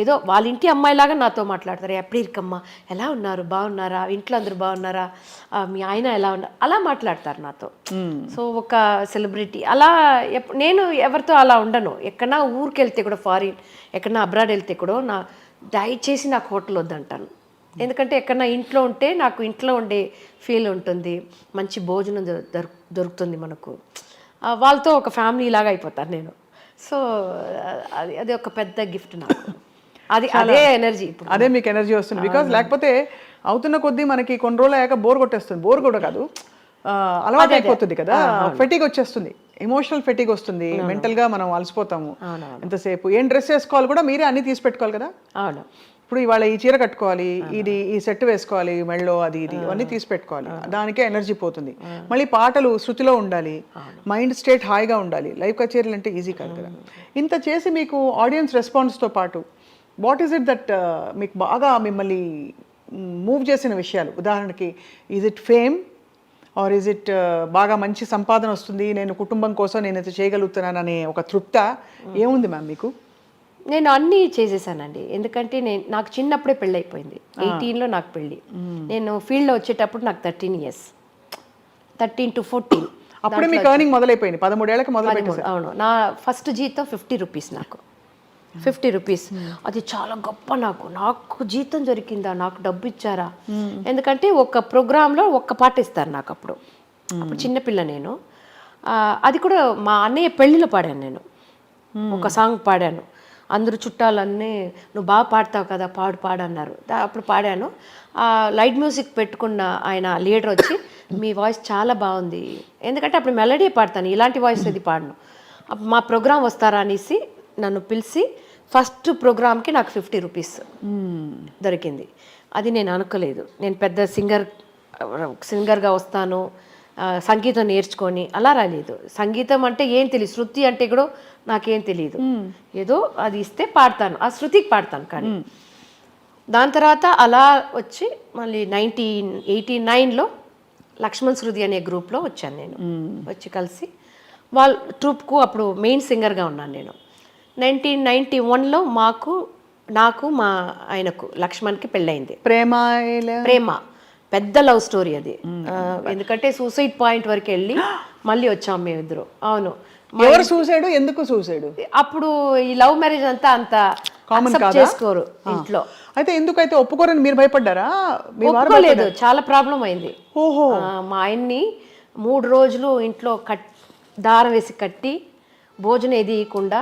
ఏదో వాళ్ళ ఇంటి అమ్మాయిలాగా నాతో మాట్లాడతారు. ఎప్పుడు ఇరుకమ్మ ఎలా ఉన్నారు, బాగున్నారా, ఇంట్లో అందరూ బాగున్నారా, మీ ఆయన ఎలా ఉన్నారు, అలా మాట్లాడతారు నాతో. సో ఒక సెలబ్రిటీ అలా నేను ఎవరితో అలా ఉండను. ఎక్కడన్నా ఊరికి వెళ్తే కూడా, ఫారిన్ ఎక్కడన్నా అబ్రాడ్ వెళ్తే కూడా దయచేసి నాకు హోటల్ వద్దంటాను. ఎందుకంటే ఎక్కడన్నా ఇంట్లో ఉంటే నాకు ఇంట్లో ఉండే ఫీల్ ఉంటుంది, మంచి భోజనం దొరుకుతుంది మనకు, వాళ్ళతో ఒక ఫ్యామిలీ లాగా అయిపోతాను నేను. సో అది ఒక పెద్ద గిఫ్ట్ నాకు. అదే ఎనర్జీ, అదే మీకు ఎనర్జీ వస్తుంది. బికాజ్ లేకపోతే అవుతున్న కొద్దీ మనకి కొన్ని రోజులు అయ్యాక బోర్ కొట్టేస్తుంది. బోర్ కూడా కాదు, అలవాటు అయిపోతుంది కదా, ఫెటిగ్ వచ్చేస్తుంది, ఎమోషనల్ ఫెటిగ్ వస్తుంది, మెంటల్ గా మనం అలసిపోతాము. ఎంతసేపు ఏం డ్రెస్ వేసుకోవాలి కూడా మీరే అన్ని తీసి పెట్టుకోవాలి కదా. అవును, ఇప్పుడు ఇవాళ ఈ చీర కట్టుకోవాలి, ఈ సెట్ వేసుకోవాలి, మెళ్ళో అది ఇది అన్నీ తీసి పెట్టుకోవాలి, దానికే ఎనర్జీ పోతుంది. మళ్ళీ పాటలు శృతిలో ఉండాలి, మైండ్ స్టేట్ హాయిగా ఉండాలి. లైవ్ కచేరీలు అంటే ఈజీ కాదు కదా. ఇంత చేసి మీకు ఆడియన్స్ రెస్పాన్స్తో పాటు వాట్ ఈస్ ఇట్ దట్ మీకు బాగా మిమ్మల్ని మూవ్ చేసిన విషయాలు? ఉదాహరణకి is it fame or is it బాగా మంచి సంపాదన వస్తుంది, నేను కుటుంబం కోసం నేను ఇది చేయగలుగుతున్నాను అనే ఒక తృప్త ఏముంది మ్యామ్ మీకు? నేను అన్నీ చేసేసానండి. ఎందుకంటే నాకు చిన్నప్పుడే పెళ్ళి అయిపోయింది. 18లో నాకు పెళ్ళి. నేను ఫీల్డ్లో వచ్చేటప్పుడు నాకు 13 years, 13 to 14. అప్పుడే మీకు ఎర్నింగ్ మొదలైపోయింది, 13 ఏళ్ళకి మొదలైపోయింది. అవును, నా ఫస్ట్ జీతం 50 rupees, నాకు 50 rupees. అది చాలా గొప్ప. నాకు జీతం దొరికిందా, నాకు డబ్బు ఇచ్చారా, ఎందుకంటే ఒక ప్రోగ్రాంలో ఒక్క పాట ఇస్తారు నాకు. అప్పుడు చిన్నపిల్ల నేను. అది కూడా మా అన్నయ్య పెళ్ళిలో పాడాను నేను, ఒక సాంగ్ పాడాను. అందరూ చుట్టాలన్నీ నువ్వు బాగా పాడతావు కదా, పాడన్నారు. అప్పుడు పాడాను. లైట్ మ్యూజిక్ పెట్టుకున్న ఆయన లీడర్ వచ్చి మీ వాయిస్ చాలా బాగుంది, ఎందుకంటే అప్పుడు మెలడీ పాడతాను, ఇలాంటి వాయిస్ అది పాడను, మా ప్రోగ్రాం వస్తారా అనేసి నన్ను పిలిచి ఫస్ట్ ప్రోగ్రామ్కి నాకు 50 rupees దొరికింది. అది నేను అనుకోలేదు. నేను పెద్ద సింగర్గా వస్తాను, సంగీతం నేర్చుకొని అలా రాలేదు. సంగీతం అంటే ఏం తెలియదు, శృతి అంటే కూడా నాకేం తెలియదు. ఏదో అది ఇస్తే పాడతాను, ఆ శృతికి పాడతాను. కానీ దాని తర్వాత అలా వచ్చి మళ్ళీ 1989లో లక్ష్మణ్ శృతి అనే గ్రూప్లో వచ్చాను నేను. వచ్చి కలిసి వాళ్ళ ట్రూప్కు అప్పుడు మెయిన్ సింగర్గా ఉన్నాను నేను. 1991లో నాకు మా ఆయనకు లక్ష్మణ్కి పెళ్ళయింది. ప్రేమ పెద్ద లవ్ స్టోరీ అది. ఎందుకంటే సూసైడ్ పాయింట్ వరకు వెళ్ళి మళ్ళీ వచ్చాం మేమిద్దరు. అవును. ఎవరు సూసైడ్, ఎందుకు సూసైడ్? అప్పుడు ఈ లవ్ మ్యారేజ్ అంత కామన్ చేసుకోరు ఇంట్లో. అయితే ఎందుకైతే ఒప్పుకోరని మీరు భయపడ్డారా? ఒప్పుకోలేదు, చాలా ప్రాబ్లం అయింది. ఓహో. మా ఆయన్ని 3 రోజులు ఇంట్లో దారం వేసి కట్టి భోజనం ఏది ఇవ్వకుండా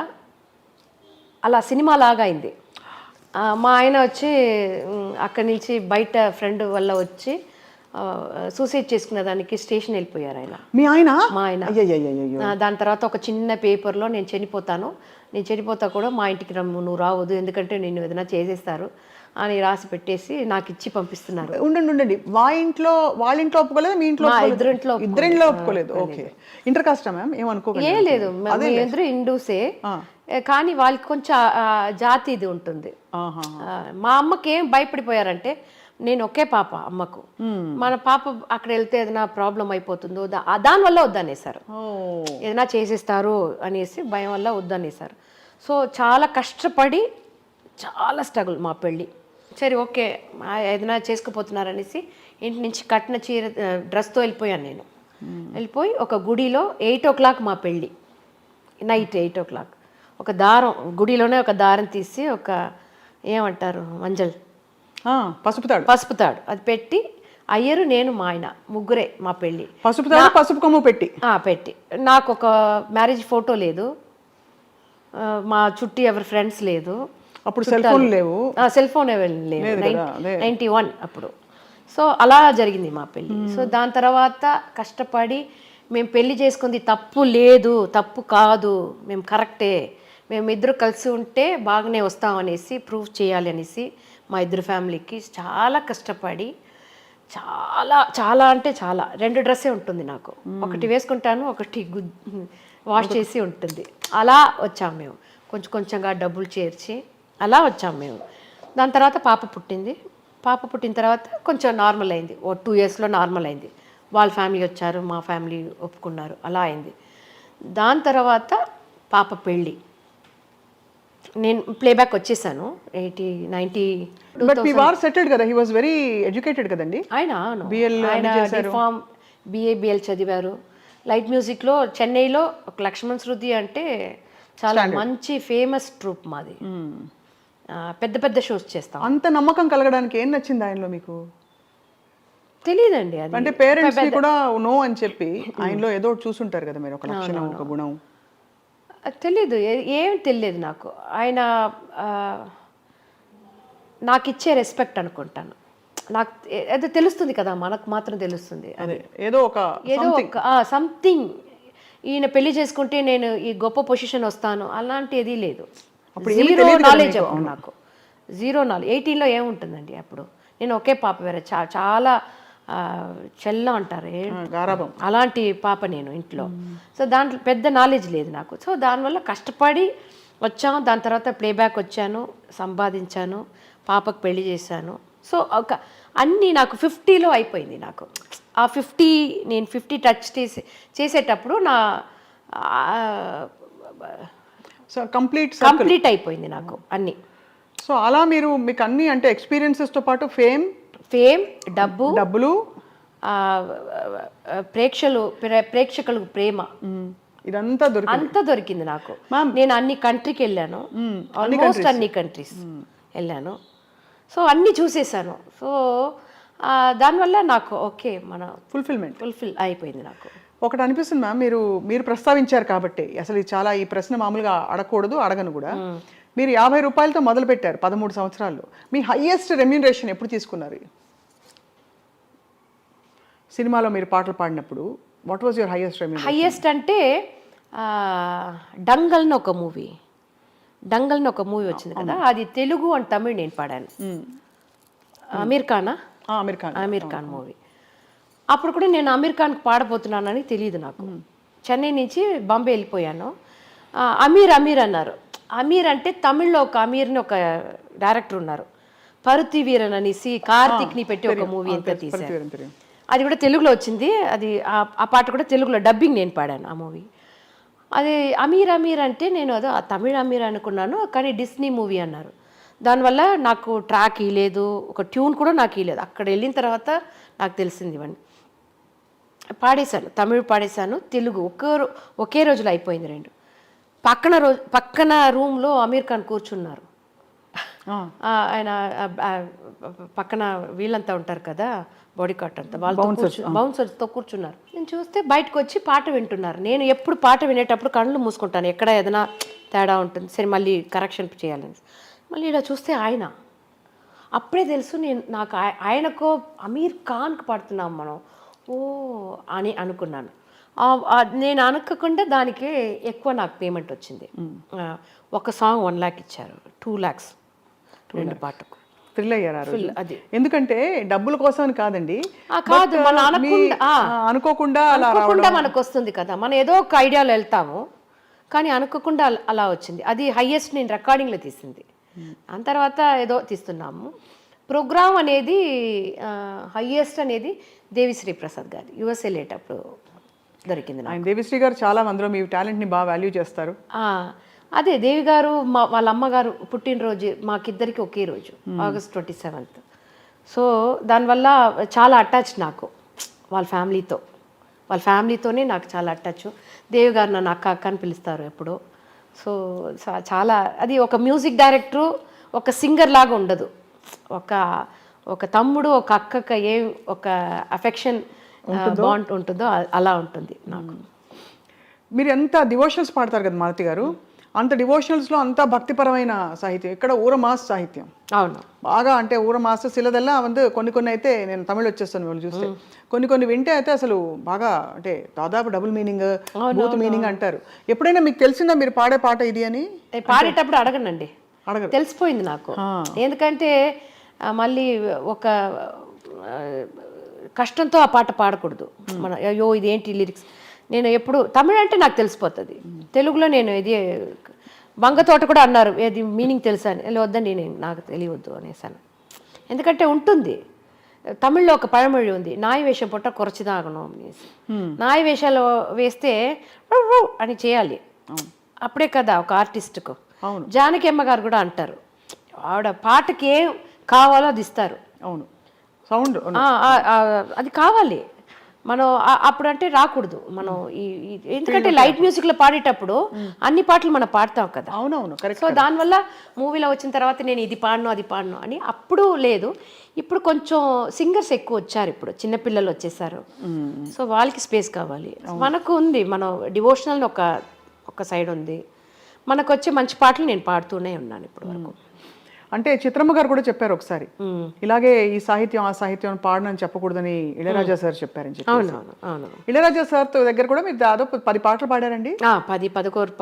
అలా సినిమా లాగా అయింది. మా ఆయన వచ్చి అక్కడి నుంచి బయట ఫ్రెండ్ వల్ల వచ్చి సూసైడ్ చేసుకునే దానికి స్టేషన్ వెళ్ళిపోయారు ఆయన. మీ ఆయన? మా ఆయన. అయ్యయ్యయ్యయ్యో. దాని తర్వాత ఒక చిన్న పేపర్లో నేను చనిపోతా కూడా మా ఇంటికి నువ్వు రావద్దు, ఎందుకంటే నిన్ను ఏదైనా చేసేస్తారు అని రాసి పెట్టేసి నాకు ఇచ్చి పంపిస్తున్నారు. ఉండండి, వాళ్ళ ఇంట్లో ఒప్పుకోలేదు, మీ ఇంట్లో? ఇద్దరింట్లో ఒప్పుకోలేదు. ఓకే. ఇంటర్ కాస్టా మ్యామ్? ఏమనుకోకండి. ఏం లేదు, ఇద్దరు హిందూసే, కానీ వాళ్ళకి కొంచెం జాతి ఇది ఉంటుంది. మా అమ్మకి ఏం భయపడిపోయారంటే, నేను ఒకే పాప అమ్మకు, మన పాప అక్కడ వెళ్తే ఏదైనా ప్రాబ్లం అయిపోతుందో దానివల్ల వద్దనేసారు, ఏదైనా చేసేస్తారు అనేసి భయం వల్ల వద్దనేసారు. సో చాలా కష్టపడి చాలా స్ట్రగుల్ మా పెళ్ళి. సరే ఓకే ఏదైనా చేసుకుపోతున్నారనేసి ఇంటి నుంచి కట్టిన చీర డ్రెస్తో వెళ్ళిపోయాను నేను. వెళ్ళిపోయి ఒక గుడిలో 8 o'clock మా పెళ్ళి, నైట్ 8 o'clock. ఒక దారం, గుడిలోనే ఒక దారం తీసి ఒక ఏమంటారు మంజల్, పసుపు తాడు అది పెట్టి అయ్యరు నేను మా ఆయన ముగ్గురే మా పెళ్ళి. పసుపు కొమ్ము పెట్టి నాకు ఒక మ్యారేజ్ ఫోటో లేదు, మా చుట్టూ ఎవరి ఫ్రెండ్స్ లేదు, అప్పుడు సెల్ ఫోన్ లేవు, 91 అప్పుడు. సో అలా జరిగింది మా పెళ్ళి. సో దాని తర్వాత కష్టపడి మేము పెళ్లి చేసుకుంది తప్పు లేదు, తప్పు కాదు, మేము కరెక్టే, మేము ఇద్దరు కలిసి ఉంటే బాగానే వస్తామనేసి ప్రూవ్ చేయాలి అనేసి మా ఇద్దరు ఫ్యామిలీకి చాలా కష్టపడి చాలా అంటే చాలా 2 డ్రెస్సే ఉంటుంది నాకు, ఒకటి వేసుకుంటాను, ఒకటి వాష్ చేసి ఉంటుంది. అలా వచ్చాము మేము, కొంచెంగా డబ్బులు చేర్చి అలా వచ్చాము మేము. దాని తర్వాత పాప పుట్టిన తర్వాత కొంచెం నార్మల్ అయింది, 2 yearsలో నార్మల్ అయింది. వాళ్ళ ఫ్యామిలీ వచ్చారు, మా ఫ్యామిలీ ఒప్పుకున్నారు, అలా అయింది. దాని తర్వాత పాప పెళ్ళి, నేను ప్లేబ్యాక్ వచ్చేసాను 90. బట్ మీ వార్ సెటిల్డ్ కదా, హి వాస్ వెరీ ఎడ్యుకేటెడ్ కదండి ఆయన. డిఫార్మ్ బిఏ చదివారు. లైట్ మ్యూజిక్లో చెన్నైలో ఒక లక్ష్మణ్ శృతి అంటే చాలా మంచి ఫేమస్ ట్రూప్ మాది, పెద్ద షోస్ చేస్తాం. అంత నమ్మకం కలగడానికి ఏం నచ్చింది ఆయనలో మీకు? తెలియదండి, అది అంటే పేరెంట్స్ కూడా నో అని చెప్పి ఆయనలో ఏదో చూసుంటారు కదా మీరు, ఒక లక్షణం, ఒక గుణం. తెలీదు, ఏం తెలియదు నాకు. ఆయన నాకు ఇచ్చే రెస్పెక్ట్ అనుకుంటాను, నాకు అది తెలుస్తుంది కదా, మనకు మాత్రం తెలుస్తుంది. ఏదో ఒక సంథింగ్, ఈయన పెళ్లి చేసుకుంటే నేను ఈ గొప్ప పొజిషన్ వస్తాను అలాంటిది లేదు. జీరో నాలెడ్జ్ అప్పుడు నాకు, జీరో నాలెడ్జ్. 18లో ఏముంటుందండి అప్పుడు, నేను ఒకే పాప, వేరే చాలా చెల్ల అంటారు అలాంటి పాప నేను ఇంట్లో. సో దాంట్లో పెద్ద నాలెడ్జ్ లేదు నాకు. సో దానివల్ల కష్టపడి వచ్చాను. దాని తర్వాత ప్లేబ్యాక్ వచ్చాను, సంపాదించాను, పాపకు పెళ్లి చేశాను. సో ఒక అన్నీ నాకు 50లో అయిపోయింది. నాకు ఆ 50 నేను 50 టచ్ చేసేటప్పుడు నా కంప్లీట్ అయిపోయింది నాకు అన్నీ. సో అలా మీకు అన్నీ అంటే ఎక్స్పీరియన్సెస్తో పాటు ఫేమ్, డబ్బులు, ప్రేక్షకులకు ప్రేమ, ఇదంతా అంతా దొరికింది నాకు. నేను అన్ని కంట్రీకి వెళ్ళాను, ఆల్మోస్ట్ అన్ని కంట్రీస్ వెళ్ళాను. సో అన్నీ చూసేసాను. సో దానివల్ల నాకు ఓకే మన ఫుల్ఫిల్ అయిపోయింది నాకు. ఒకటి అనిపిస్తుంది మ్యామ్, మీరు ప్రస్తావించారు కాబట్టి అసలు ఈ ప్రశ్న మామూలుగా అడగకూడదు, అడగను కూడా. మీరు 50 రూపాయలతో మొదలు పెట్టారు 13 సంవత్సరాల్లో. మీ హైయెస్ట్ రెమ్యూనరేషన్ ఎప్పుడు తీసుకున్నారు? సినిమాలో మీరు పాటలు పాడినప్పుడు what was your highest remuneration? Highest అంటే డంగల్ని ఒక మూవీ వచ్చింది కదా, అది తెలుగు అండ్ తమిళ్ నేను పాడాను. అమీర్ ఖాన్ మూవీ. అప్పుడు కూడా నేను అమీర్ ఖాన్కి పాడబోతున్నానని తెలియదు నాకు. చెన్నై నుంచి బాంబే వెళ్ళిపోయాను. అమీర్ అన్నారు. అమీర్ అంటే తమిళ్లో ఒక అమీర్ని ఒక డైరెక్టర్ ఉన్నారు, పరుతి వీరన్ అనేసి కార్తిక్ని పెట్టి ఒక మూవీ ఎంత తీశారు. అది కూడా తెలుగులో వచ్చింది. అది ఆ పాట కూడా తెలుగులో డబ్బింగ్ నేను పాడాను ఆ మూవీ. అది అమీర్ అంటే నేను అదో తమిళ అమీర్ అనుకున్నాను, కానీ డిస్నీ మూవీ అన్నారు. దానివల్ల నాకు ట్రాక్ ఇవ్వలేదు, ఒక ట్యూన్ కూడా నాకు ఇవ్వలేదు. అక్కడ వెళ్ళిన తర్వాత నాకు తెలిసింది ఇవన్నీ. పాడేశాను, తమిళ్ పాడేశాను, తెలుగు ఒకే రోజులో అయిపోయింది 2. పక్కన రూమ్లో అమీర్ ఖాన్ కూర్చున్నారు. ఆయన పక్కన వీళ్ళంతా ఉంటారు కదా, బాడీ కార్ట్ అంతా, వాళ్ళతో బౌన్సర్స్తో కూర్చున్నారు. నేను చూస్తే బయటకు వచ్చి పాట వింటున్నారు. నేను ఎప్పుడు పాట వినేటప్పుడు కళ్ళు మూసుకుంటాను, ఎక్కడ ఏదైనా తేడా ఉంటుంది, సరే మళ్ళీ కరెక్షన్ చేయాలని. మళ్ళీ ఇలా చూస్తే అప్పుడే తెలుసు నాకు ఆయనకో అమీర్ ఖాన్కి పాడుతున్నాం మనం ఓ అని అనుకున్నాను. నేను అనుకోకుండా దానికి ఎక్కువ నాకు పేమెంట్ వచ్చింది. ఒక సాంగ్ 1 lakh ఇచ్చారు, 2 lakhs 2 పాటకు. థ్రిల్ అయ్యారు ఆ రోజు. అది ఎందుకంటే డబ్బుల కోసం అని కాదండి, కాదు, మన అనుకోకుండా అలా అనుకోకుండా మనకు వస్తుంది కదా, మనం ఏదో ఒక ఐడియాలో వెళ్తాము కానీ అనుకోకుండా అలా వచ్చింది. అది హైయెస్ట్ నేను రికార్డింగ్లో తీసింది. దాని తర్వాత ఏదో తీస్తున్నాము. ప్రోగ్రామ్ అనేది హైయెస్ట్ అనేది దేవిశ్రీ ప్రసాద్ గారు యుఎస్ వెళ్ళేటప్పుడు దొరికింది నాకు. ఆయన దేవిశ్రీ గారు చాలా మందిలో మీ టాలెంట్ని బాగా వాల్యూ చేస్తారు. అదే దేవి గారు వాళ్ళ అమ్మగారు పుట్టినరోజు మాకిద్దరికి ఒకే రోజు, August 27th. సో దానివల్ల చాలా అటాచ్ నాకు వాళ్ళ ఫ్యామిలీతోనే నాకు చాలా అటాచ్. దేవి గారు నన్ను అక్క అక్క అని పిలుస్తారు ఎప్పుడు. సో చాలా అది ఒక మ్యూజిక్ డైరెక్టరు ఒక సింగర్ లాగా ఉండదు, ఒక తమ్ముడు ఒక అక్కకి ఏం ఒక అఫెక్షన్ బాండ్ ఉంటుందో అలా ఉంటుంది నాకు. మీరు ఎంత డివోషనల్స్ పాడతారు కదా మాలతి గారు, అంత డివోషనల్స్లో అంత భక్తిపరమైన సాహిత్యం, ఇక్కడ ఊరమాస్ సాహిత్యం. అవును, బాగా అంటే ఊరమాస్ సిలదెల్లా కొన్ని అయితే నేను తమిళ్ వచ్చేస్తాను వాళ్ళు చూస్తే, కొన్ని వింటే అయితే అసలు బాగా అంటే దాదాపు డబుల్ మీనింగ్ బూత్ మీనింగ్ అంటారు. ఎప్పుడైనా మీకు తెలిసిందా మీరు పాడే పాట ఇది అని? పాడేటప్పుడు అడగనండి, తెలిసిపోయింది నాకు. ఎందుకంటే మళ్ళీ ఒక కష్టంతో ఆ పాట పాడకూడదు మన, అయ్యో ఇదేంటి లిరిక్స్. నేను ఎప్పుడు తమిళ అంటే నాకు తెలిసిపోతుంది, తెలుగులో నేను ఇది వంగతోట కూడా అన్నారు ఏది మీనింగ్ తెలుసా అని, వద్దండి నాకు తెలియవద్దు అనేసాను. ఎందుకంటే ఉంటుంది తమిళ్లో ఒక పഴమొഴി ఉంది, నాయ వేషం పొట్ట కొరచిదాగను అనేసి. నాయ వేషాలు వేస్తే అని చేయాలి, అప్పుడే కదా ఒక ఆర్టిస్ట్కు. జానకి అమ్మ గారు కూడా అంటారు, ఆవిడ పాటకి ఏం కావాలో అది ఇస్తారు. అవును, సౌండ్ అది కావాలి. మనం అప్పుడు అంటే రాకూడదు మనం ఎందుకంటే లైట్ మ్యూజిక్లో పాడేటప్పుడు అన్ని పాటలు మనం పాడతాం కదా. అవునవును, సో దానివల్ల మూవీలో వచ్చిన తర్వాత నేను ఇది పాడను అది పాడను అని అప్పుడు లేదు. ఇప్పుడు కొంచెం సింగర్స్ ఎక్కువ వచ్చారు, ఇప్పుడు చిన్నపిల్లలు వచ్చేసారు. సో వాళ్ళకి స్పేస్ కావాలి, మనకు ఉంది. మనం డివోషనల్ ఒక సైడ్ ఉంది, మనకు వచ్చే మంచి పాటలు నేను పాడుతూనే ఉన్నాను ఇప్పటి వరకు. అంటే చిత్రమ్మ గారు కూడా చెప్పారు ఒకసారి, ఇలాగే ఈ సాహిత్యం ఆ సాహిత్యం పాడనని చెప్పకూడదని ఇళయరాజా సార్ చెప్పారని చెప్పి. అవును, ఇళయరాజా సార్ దగ్గర కూడా మీరు దాదాపు 10 పాటలు పాడారండి? 10, 11,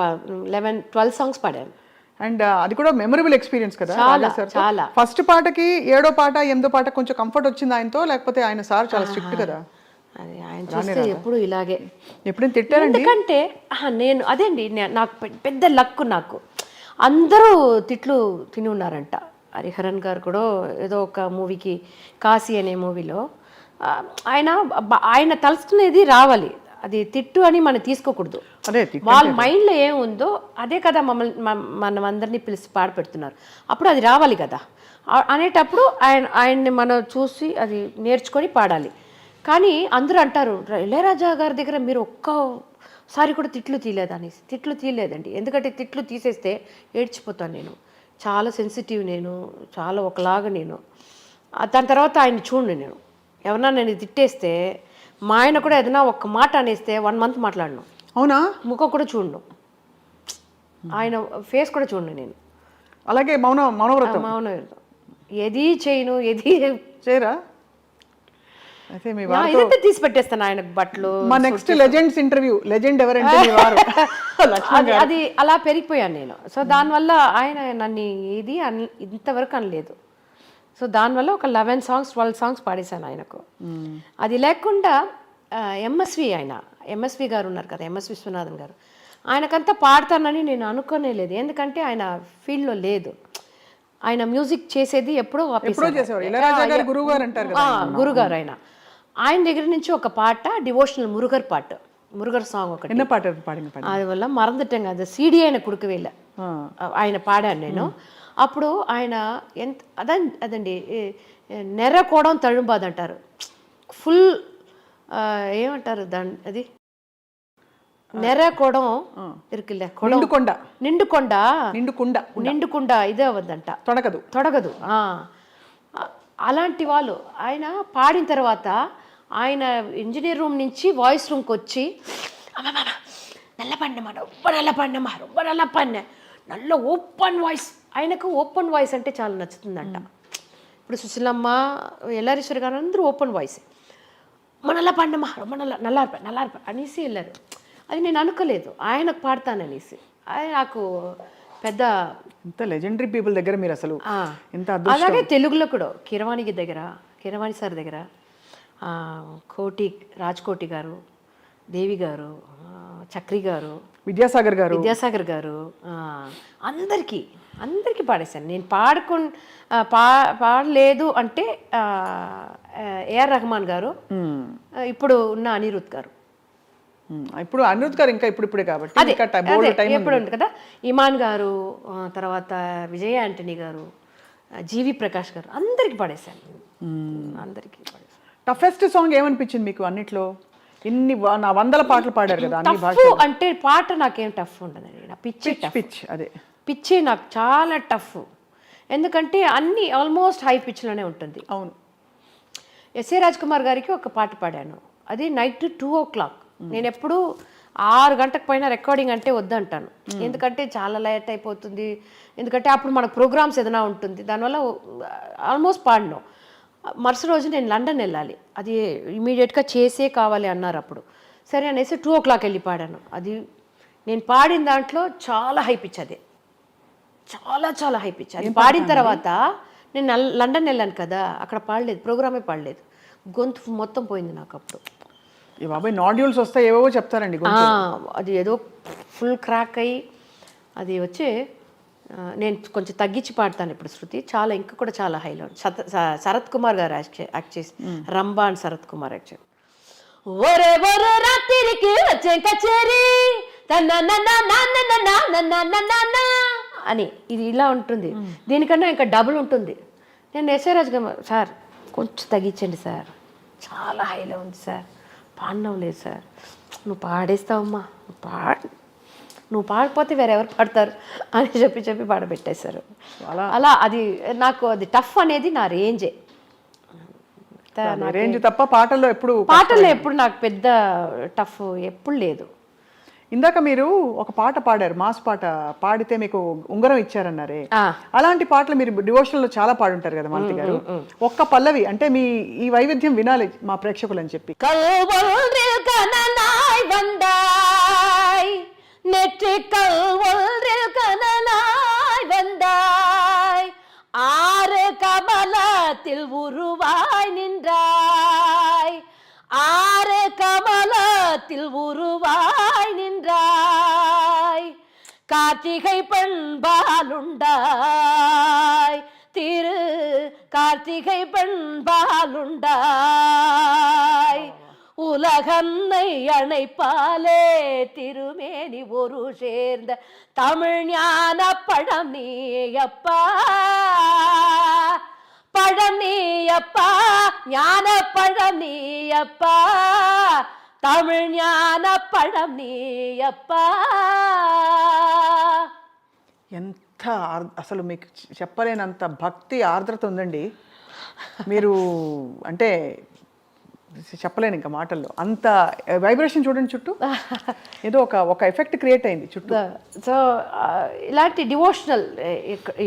11, 12 సాంగ్స్ పాడాను. అండ్ అది కూడా మెమరబుల్ ఎక్స్పీరియన్స్ కదా చాలా. ఫస్ట్ పాటకి 7వ పాట 8వ పాట కొంచెం కంఫర్ట్ వచ్చింది ఆయనతో, లేకపోతే ఆయన సార్ చాలా స్ట్రిక్ట్ కదా? అది ఆయన చూస్తే ఎప్పుడు ఇలాగే. ఎప్పుడైనా తిట్టారండి? ఎందుకంటే నేను అదేండి నాకు పెద్ద లక్, నాకు అందరూ తిట్లు తిని ఉన్నారంట. హరిహరన్ గారు కూడా ఏదో ఒక మూవీకి, కాశీ అనే మూవీలో ఆయన తలుచుకునేది రావాలి, అది తిట్టు అని మనం తీసుకోకూడదు. వాళ్ళ మైండ్లో ఏముందో అదే కదా మనం అందరినీ పిలిచి పాడపెడుతున్నారు, అప్పుడు అది రావాలి కదా అనేటప్పుడు ఆయన్ని మనం చూసి అది నేర్చుకొని పాడాలి. కానీ అందరూ అంటారు ఇళయరాజా గారి దగ్గర మీరు ఒక్కసారి కూడా తిట్లు తీయలేదనేసి. తిట్లు తీయలేదండి, ఎందుకంటే తిట్లు తీసేస్తే ఏడ్చిపోతాను నేను, చాలా సెన్సిటివ్ నేను, చాలా ఒకలాగా నేను. దాని తర్వాత ఆయన చూడండి, నేను ఎవరన్నా నేను తిట్టేస్తే మా ఆయన కూడా ఏదైనా ఒక్క మాట అనేస్తే 1 month మాట్లాడను. అవునా? ముఖం కూడా చూడను, ఆయన ఫేస్ కూడా చూడండి నేను. అలాగే మౌనవ్రతం ఏది చేయను, ఏది చేయరా? అయితే మీ ఇదంతా తీసి పెట్టేస్తాను ఆయనకు బట్టలు. మా నెక్స్ట్ లెజెండ్స్ ఇంటర్వ్యూ, లెజెండ్ ఎవరంటే మీ వారు. అది అలా పెరిగిపోయాను నేను. సో దానివల్ల ఆయన నన్ను ఇది ఇంతవరకు అనలేదు. సో దానివల్ల ఒక 11 songs 12 songs పాడేశాను ఆయనకు. అది లేకుండా ఎంఎస్వి గారు ఉన్నారు కదా, ఎంఎస్ విశ్వనాథన్ గారు, ఆయనకంతా పాడతానని నేను అనుకోనే లేదు. ఎందుకంటే ఆయన ఫీల్డ్లో లేదు, ఆయన మ్యూజిక్ చేసేది ఎప్పుడో గురుగారు. ఆయన దగ్గర నుంచి ఒక పాట డివోషనల్ మురుగర్ సాంగ్ ఒకటి, అది వల్ల మరందటం కదా, సిడి ఆయన కుడుకువేళ ఆయన పాడాను నేను. అప్పుడు ఆయన అదండి నెర్రకోవడం తழுంబాదు అంటారు, ఫుల్ ఏమంటారు దాన్ని, అది నెర్రకోవడం ఇరుకిల్ల నిండుకొండ ఇదే అవ్వద్దంట, తొడగదు. అలాంటి వాళ్ళు ఆయన పాడిన తర్వాత ఆయన ఇంజనీర్ రూమ్ నుంచి వాయిస్ రూమ్కి వచ్చి నల్ల పన్నమ్మ నల్ల ఓపెన్ వాయిస్, ఆయనకు ఓపెన్ వాయిస్ అంటే చాలా నచ్చుతుందంట. ఇప్పుడు సుశీలమ్మ, ఎల్లారీశ్వరి గారు అందరూ ఓపెన్ వాయిస్, మనలా పాడినమ్మా, నల్లారిపా అనేసి వెళ్ళారు. అది నేను అనుకోలేదు ఆయనకు పాడతాననేసి. ఆయన నాకు పెద్ద ఇంత లెజెండరీ పీపుల్ దగ్గర మీరు అసలు ఎంత అలాగే తెలుగులో కూడా కీరవాణి సార్ దగ్గర రాజ్కోటి గారు, దేవి గారు, చక్రి గారు, విద్యాసాగర్ గారు అందరికీ పాడేశాను నేను. పాడలేదు అంటే ఏఆర్ రెహమాన్ గారు, ఇప్పుడు ఉన్న అనిరుద్ గారు. ఇప్పుడు అనిరుద్ గారు ఇంకా ఇప్పుడిప్పుడే కాబట్టి ఎప్పుడు ఉంది కదా, ఇమాన్ గారు, తర్వాత విజయ యాంటనీ గారు, జీవి ప్రకాష్ గారు, అందరికి పాడేశాను. అందరికీ పాడేశాను. టఫెస్ట్ సాంగ్ ఏమనిపించింది మీకు అన్నిట్లో? ఇన్ని 100 పాటలు పాడారు కదా అన్ని భాష. అంటే పాట నాకేం టఫ్ ఉండదండి, నా పిచ్చి నాకు చాలా టఫ్. ఎందుకంటే అన్ని ఆల్మోస్ట్ హై పిచ్లోనే ఉంటుంది. అవును. ఎస్ఏ రాజ్ కుమార్ గారికి ఒక పాట పాడాను, అది నైట్ 2 o'clock. నేను ఎప్పుడు 6 గంటలకు పైన రికార్డింగ్ అంటే వద్దంటాను. ఎందుకంటే చాలా లేట్ అయిపోతుంది, ఎందుకంటే అప్పుడు మనకు ప్రోగ్రామ్స్ ఏదైనా ఉంటుంది, దానివల్ల ఆల్మోస్ట్ పాడినాం. మరుసటి రోజు నేను లండన్ వెళ్ళాలి, అది ఇమీడియట్గా చేసే కావాలి అన్నారు అప్పుడు. సరే అనేసి 2 o'clock వెళ్ళి పాడాను. అది నేను పాడిన దాంట్లో చాలా హై పిచ్, అదే చాలా హై పిచ్. అది పాడిన తర్వాత నేను లండన్ వెళ్ళాను కదా, అక్కడ పాడలేదు, ప్రోగ్రామే పాడలేదు, గొంతు మొత్తం పోయింది నాకు అప్పుడు. బాబాయ్ నాడ్యూల్స్ వస్తాయి ఏవో చెప్తారండి, అది ఏదో ఫుల్ క్రాక్ అయ్యి అది వచ్చి నేను కొంచెం తగ్గించి పాడతాను ఇప్పుడు శృతి, చాలా ఇంకా కూడా చాలా హైలో. శరత్ కుమార్ గారు యాక్ట్ చేసి, రంభా అండ్ శరత్ కుమార్ యాక్చువల్. ఒరే ఒరే రాత్రికి వచ్చే కచేరీ అని ఇది ఇలా ఉంటుంది. దీనికన్నా ఇంకా డబుల్ ఉంటుంది. నేను ఎస్ఏ రాజ్ కుమార్ సార్ కొంచెం తగ్గించండి సార్, చాలా హైలో ఉంది సార్, పాడడం లేదు సార్, నువ్వు పాడేస్తావమ్మా, నువ్వు పాడకపోతే వేరెవరు పాడతారు అని చెప్పి పాడబెట్టేశారు. అలా అది నాకు అది టఫ్ అనేది నా రేంజే. రేంజ్ తప్ప పాటల్లో ఎప్పుడు నాకు పెద్ద టఫ్ ఎప్పుడు లేదు. ఇందాక మీరు ఒక పాట పాడారు, మాస్ పాట పాడితే మీకు ఉంగరం ఇచ్చారన్నారే, అలాంటి పాటలు మీరు డివోషనల్ లో చాలా పాడుంటారు కదా మాలతి గారు. ఒక్క పల్లవి అంటే మీ ఈ వైవిధ్యం వినాలి మా ప్రేక్షకులు అని చెప్పి. நெற்றிக்கல் ஒன்றில் கனலாய் வந்தாய், 6 கமலத்தில் உருவாய் நின்றாய், 6 கமலத்தில் உருவாய் நின்றாய், கார்த்திகை பெண்பாலுண்டாய், திரு கார்த்திகை பெண்பாலுண்டாய், உலகன்னை அணைப்பாலே திருமேனி ஒரு சேர்ந்த தமிழ் ஞான பழம் நீயப்பா, பழம் நீயப்பா, ஞான பழம் நீயப்பா, தமிழ் ஞான பழம் நீயப்பா. ఎంత అసలు మీకు చెప్పలేనంత భక్తి ఆర్ద్రత ఉందండి. మీరు అంటే చెప్పలేను ఇంకా మాటల్లో, అంత వైబ్రేషన్ చూడండి చుట్టూ, ఏదో ఒక ఎఫెక్ట్ క్రియేట్ అయింది చుట్టూ. సో ఇలాంటి డివోషనల్,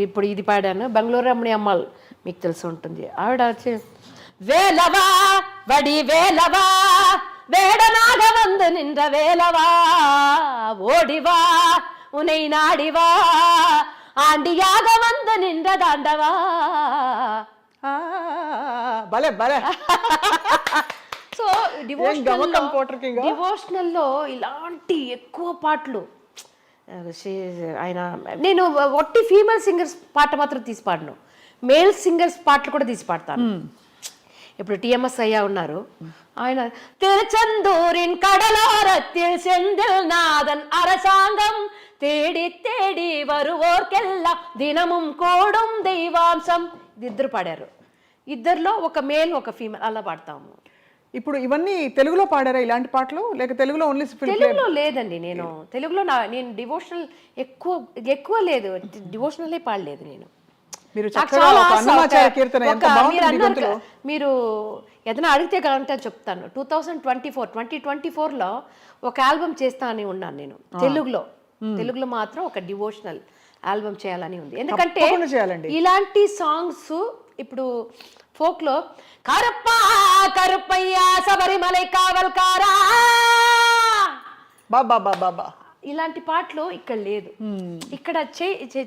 ఇప్పుడు ఇది పాడాను, బెంగళూరు రమణి అమ్మాల్ మీకు తెలిసి ఉంటుంది, ఆవిడ వచ్చి వేలవా వడి వేలవా వేడనాగ వందు నిன்ற వేలవా ఓడివా உனை நாடிவா ஆண்டியாக வந்து நின்ற தாண்டவா. భలే భలే. సో డివోషనల్లో ఇలాంటి ఎక్కువ పాటలు ఆయన, నేను ఒట్టి ఫీమేల్ సింగర్స్ పాట మాత్రం తీసి పాడను, మేల్ సింగర్స్ పాటలు కూడా తీసి పాడతాను. ఇప్పుడు టిఎంఎస్ అయ్యా ఉన్నారు, ఆయన తిరుచెందూరిన్ కడలోరத்தில் செந்தில் நாதன் அரசாங்கம் தேடி தேடி வருவோர்కెల్లా దినముం కూడుం దైవాంశం, ఇద్దరు పాడారు, ఇద్దరిలో ఒక మేల్ ఒక ఫీమేల్ అలా పాడతాము. ఇప్పుడు ఇవన్నీ తెలుగులో పాడారా ఇలాంటి పాటలు, లేక తెలుగులో ఓన్లీ? తెలుగులో లేదండి, నేను తెలుగులో నేను డివోషనల్ ఎక్కువ లేదు, డివోషనలే పాడలేదు నేను. మీరు ఏదైనా అడిగితే అంటే చెప్తాను. 2024లో ఒక ఆల్బమ్ చేస్తా అని ఉన్నాను నేను తెలుగులో మాత్రం ఒక డివోషనల్ ఆల్బమ్ చేయాలని ఉంది. ఎందుకంటే ఇలాంటి సాంగ్స్ ఇప్పుడు ఫోక్లో కరుప్ప కరుప్పయ్య శబరిమలై కావల్కారా బాబా బాబా బా ఇలాంటి పాటలు ఇక్కడ లేదు. ఇక్కడ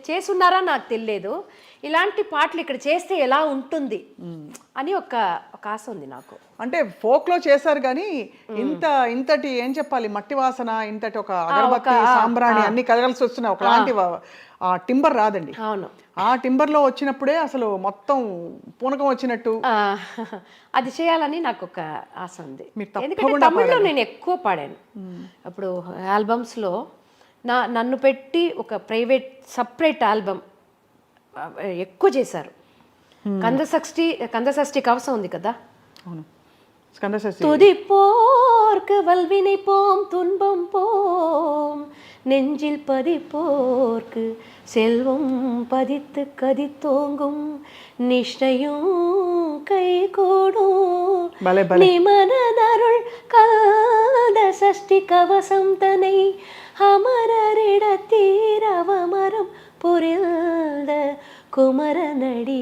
చేసున్నారా నాకు తెలియదు. ఇలాంటి పాటలు ఇక్కడ చేస్తే ఎలా ఉంటుంది అని ఒక ఆశ ఉంది నాకు. అంటే ఫోక్లో చేశారు కానీ ఇంతటి ఏం చెప్పాలి, మట్టి వాసన, ఇంతటి ఒక అగరబత్తి సాంబ్రాణి అన్ని కలగలిసి వస్తున్నాయి, ఒకలాంటి ఆ టింబర్ రాదండి. అవును, ఆ టింబర్లో వచ్చినప్పుడే అసలు మొత్తం పూనకం వచ్చినట్టు అది చేయాలని నాకు ఒక ఆశ ఉంది. మీరు ఎందుకంటే తప్పకుండా తమిళ్లో నేను ఎక్కువ పాడాను. అప్పుడు ఆల్బమ్స్లో నన్ను పెట్టి ఒక సపరేట్ ఆల్బమ్ ఎక్కువ చేశారు. కందషష్ఠి కవసం ఉంది కదా, అవును, స్కందషష్ఠి. துதி போர்க்கு வல்வினை போம் துன்பம் போம் நெஞ்சில் பதிப்போர்க்கு செல்வம் பதித்து கதித்தோங்கும் நிஷ்டையும் கை கூடும் భలే భలే நிமனதருள் காத சஷ்டி கவசம் தனை அமரரிடத்தீரவமரம் புரிந்த కుమరనడి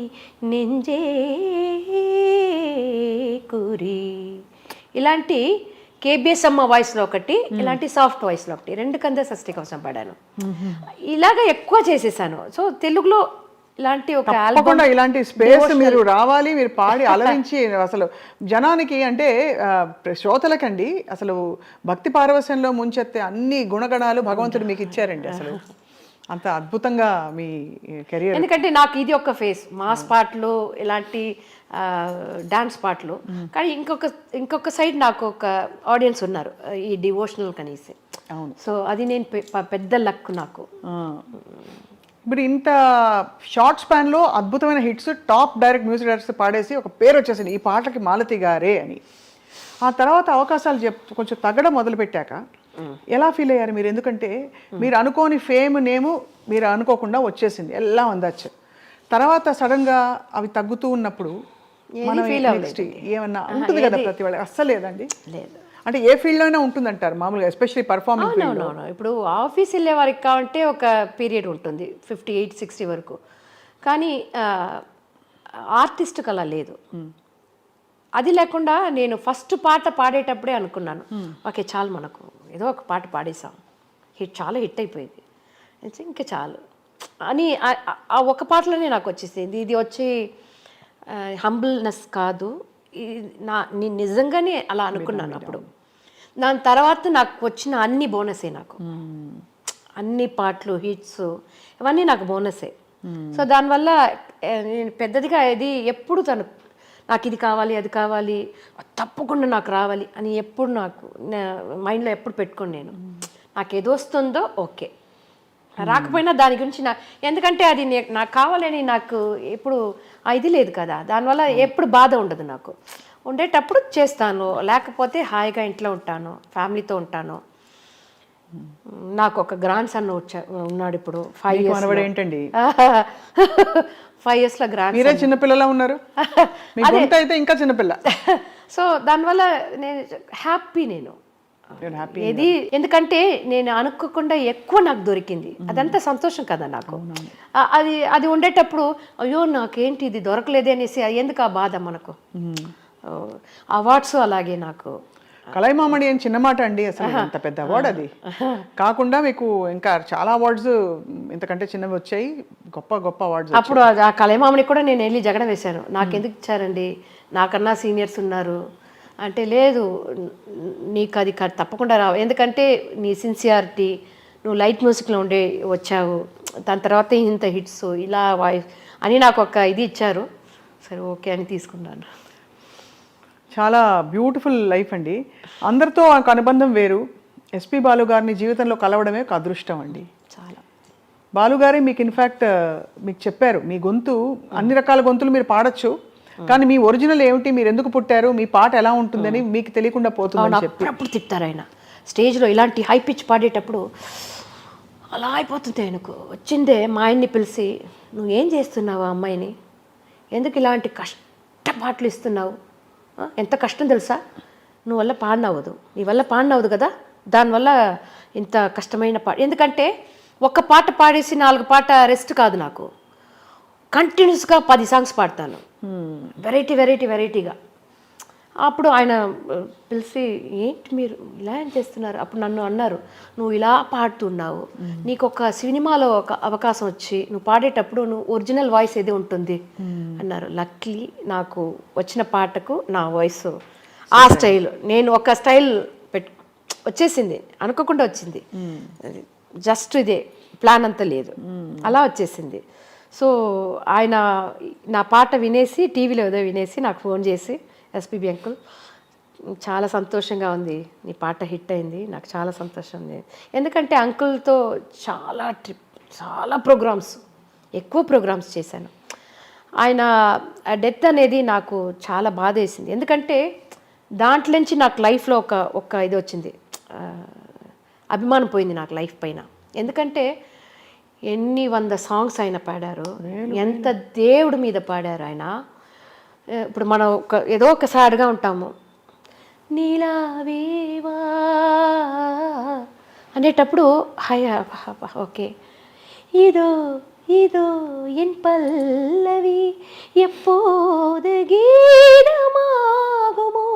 నెంజే కురి. ఇలాంటి కేబిఎస్ అమ్మ వాయిస్లో ఒకటి, ఇలాంటి సాఫ్ట్ వాయిస్లో ఒకటి, 2 కందషష్ఠి కోసం పాడాను. ఇలాగ ఎక్కువ చేసేసాను. సో తెలుగులో ఇలాంటి ఒక తప్పకుండా ఇలాంటి స్పేస్ మీరు రావాలి, మీరు పాడి అలరించి అసలు జనానికి అంటే శ్రోతలకండి అసలు భక్తి పారవశ్యంలో ముంచెత్తే అన్ని గుణగణాలు భగవంతుడు మీకు ఇచ్చారండి. అసలు అంత అద్భుతంగా మీ కెరియర్. ఎందుకంటే నాకు ఇది ఒక ఫేస్, మాస్ పాటలు, ఇలాంటి డాన్స్ పాటలు. కానీ ఇంకొక సైడ్ నాకు ఒక ఆడియన్స్ ఉన్నారు ఈ డివోషనల్ కనీసే. అవును. సో అది నేను పెద్ద లక్ నాకు. ఇప్పుడు ఇంత షార్ట్ స్పాన్లో అద్భుతమైన hits, top direct music directors పాడేసి ఒక పేరు వచ్చేసింది ఈ పాటలకి మాలతి గారే అని. ఆ తర్వాత అవకాశాలు కొంచెం తగ్గడం మొదలుపెట్టాక ఎలా ఫీల్ అయ్యారు మీరు? ఎందుకంటే మీరు అనుకోని ఫేమ్ నేము మీరు అనుకోకుండా వచ్చేసింది, ఎలా అందచ్చు. తర్వాత సడన్గా అవి తగ్గుతూ ఉన్నప్పుడు మనం ఏమన్నా ఉంటుంది కదా ప్రతి వాళ్ళకి? అస్సలు లేదండి. లేదు అంటే ఏ ఫీల్డ్లో అయినా ఉంటుందంటారు మామూలుగా, ఎస్పెషల్లీ పర్ఫార్మింగ్ ఫీల్డ్లో. ఇప్పుడు ఆఫీస్ వెళ్ళే వారికి కావంటే ఒక పీరియడ్ ఉంటుంది 58-60 వరకు. కానీ ఆర్టిస్ట్కి అలా లేదు. అది లేకుండా నేను ఫస్ట్ పాట పాడేటప్పుడే అనుకున్నాను, ఓకే చాలు, మనకు ఏదో ఒక పాట పాడేసాం, చాలా హిట్ అయిపోయింది, ఇంకా చాలు అని ఆ ఒక పాటలోనే నాకు వచ్చేసింది. ఇది వచ్చి హంబుల్నెస్ కాదు, నేను నిజంగానే అలా అనుకున్నాను అప్పుడు. దాని తర్వాత నాకు వచ్చిన అన్ని బోనసే, నాకు అన్ని పాటలు హిట్స్ ఇవన్నీ నాకు బోనసే. సో దానివల్ల నేను పెద్దదిగా ఇది ఎప్పుడు నాకు ఇది కావాలి, అది కావాలి, తప్పకుండా నాకు రావాలి అని ఎప్పుడు నాకు మైండ్లో ఎప్పుడు పెట్టుకోండి. నాకు ఏదో వస్తుందో ఓకే, రాకపోయినా దాని గురించి ఎందుకంటే అది నాకు కావాలని నాకు ఎప్పుడు ఇది లేదు కదా, దానివల్ల ఎప్పుడు బాధ ఉండదు. నాకు ఉండేటప్పుడు చేస్తాను, లేకపోతే హాయిగా ఇంట్లో ఉంటాను, ఫ్యామిలీతో ఉంటాను. నాకు ఒక గ్రాండ్ సన్ ఉన్నాడు ఇప్పుడు 5 years. ఏంటండి 5 yearsలో గ్రాండ్. మీరే చిన్నపిల్లలా ఉన్నారు, అయితే ఇంకా చిన్నపిల్ల. సో దానివల్ల నేను హ్యాపీ. ఇది ఎందుకంటే నేను అనుకోకుండా ఎక్కువ నాకు దొరికింది, అదంతా సంతోషం కదా నాకు. అది ఉండేటప్పుడు అయ్యో నాకేంటి ఇది దొరకలేదే అనేసి ఎందుకు ఆ బాధ మనకు. అవార్డ్స్ అలాగే నాకు కలైమామణి అని చిన్న మాట అండి, అసలు అంత పెద్ద అవార్డు అది కాకుండా మీకు ఇంకా చాలా అవార్డ్స్ ఇంతకంటే చిన్నవి వచ్చాయి, గొప్ప గొప్ప అవార్డ్స్. అప్పుడు ఆ కలైమామణి కూడా నేను వెళ్ళి జగడ వేశాను, నాకెందుకు ఇచ్చారండి, నాకన్నా సీనియర్స్ ఉన్నారు అంటే, లేదు నీకు అది తప్పకుండా రావు, ఎందుకంటే నీ సిన్సియారిటీ, నువ్వు లైట్ మ్యూజిక్లో వచ్చావు, దాని తర్వాత ఇంత హిట్స్ ఇలా వాయిస్ అని నాకు ఒక ఇది ఇచ్చారు. సరే ఓకే అని తీసుకున్నాను. చాలా బ్యూటిఫుల్ లైఫ్ అండి. అందరితో ఒక అనుబంధం వేరు. ఎస్పి బాలు గారిని జీవితంలో కలవడమే ఒక అదృష్టం అండి. చాలా. బాలు గారే మీకు ఇన్ఫ్యాక్ట్ మీకు చెప్పారు, మీ గొంతు అన్ని రకాల గొంతులు మీరు పాడొచ్చు, కానీ మీ ఒరిజినల్ ఏమిటి, మీరు ఎందుకు పుట్టారు, మీ పాట ఎలా ఉంటుందని మీకు తెలియకుండా పోతుందని చెప్పి అప్పుడు తిట్టారు ఆయన. స్టేజ్లో ఇలాంటి హై పిచ్ పాడేటప్పుడు అలా అయిపోతుంది ఆయనకు. వచ్చిందే మా ఆయన్ని పిలిచి, నువ్వు ఏం చేస్తున్నావు ఆ అమ్మాయిని, ఎందుకు ఇలాంటి కష్ట పాటలు ఇస్తున్నావు, ఎంత కష్టం తెలుసా, నువ్వు వల్ల పాడినవ్వదు, నీ వల్ల పాడినవ్వదు కదా, దానివల్ల ఇంత కష్టమైన పాట. ఎందుకంటే ఒక్క పాట పాడేసి 4 పాట రెస్ట్ కాదు నాకు, కంటిన్యూస్గా 10 సాంగ్స్ పాడతాను, వెరైటీగా. అప్పుడు ఆయన పిలిచి, ఏంటి మీరు ఇలా ఏం చేస్తున్నారు? అప్పుడు నన్ను అన్నారు, నువ్వు ఇలా పాడుతున్నావు, నీకు ఒక సినిమాలో ఒక అవకాశం వచ్చి నువ్వు పాడేటప్పుడు నువ్వు ఒరిజినల్ వాయిస్ ఏది ఉంటుంది అన్నారు. లక్కీలీ నాకు వచ్చిన పాటకు నా వాయిస్ ఆ స్టైల్, నేను ఒక స్టైల్ వచ్చేసింది, అనుకోకుండా వచ్చింది, జస్ట్ ఇదే ప్లాన్ అంతా లేదు, అలా వచ్చేసింది. సో ఆయన నా పాట వినేసి, టీవీలో ఏదో వినేసి నాకు ఫోన్ చేసి, ఎస్పీబీ అంకుల్ చాలా సంతోషంగా ఉంది, నీ పాట హిట్ అయింది, నాకు చాలా సంతోషం ఉంది. ఎందుకంటే అంకుల్తో చాలా ప్రోగ్రామ్స్, ఎక్కువ ప్రోగ్రామ్స్ చేశాను. ఆయన డెత్ అనేది నాకు చాలా బాధ వేసింది. ఎందుకంటే దాంట్లో నుంచి నాకు లైఫ్లో ఒక ఇది వచ్చింది, అభిమానం పోయింది నాకు లైఫ్ పైన. ఎందుకంటే ఎన్ని 100 సాంగ్స్ ఆయన పాడారు, ఎంత దేవుడి మీద పాడారు ఆయన. ఇప్పుడు మనం ఏదో ఒక సాడ్గా ఉంటాము, నీలావేవా అనేటప్పుడు హాయ్ ఓకే, இதோ இதோ என் பல்லவி எப்போது గీతమాగుమో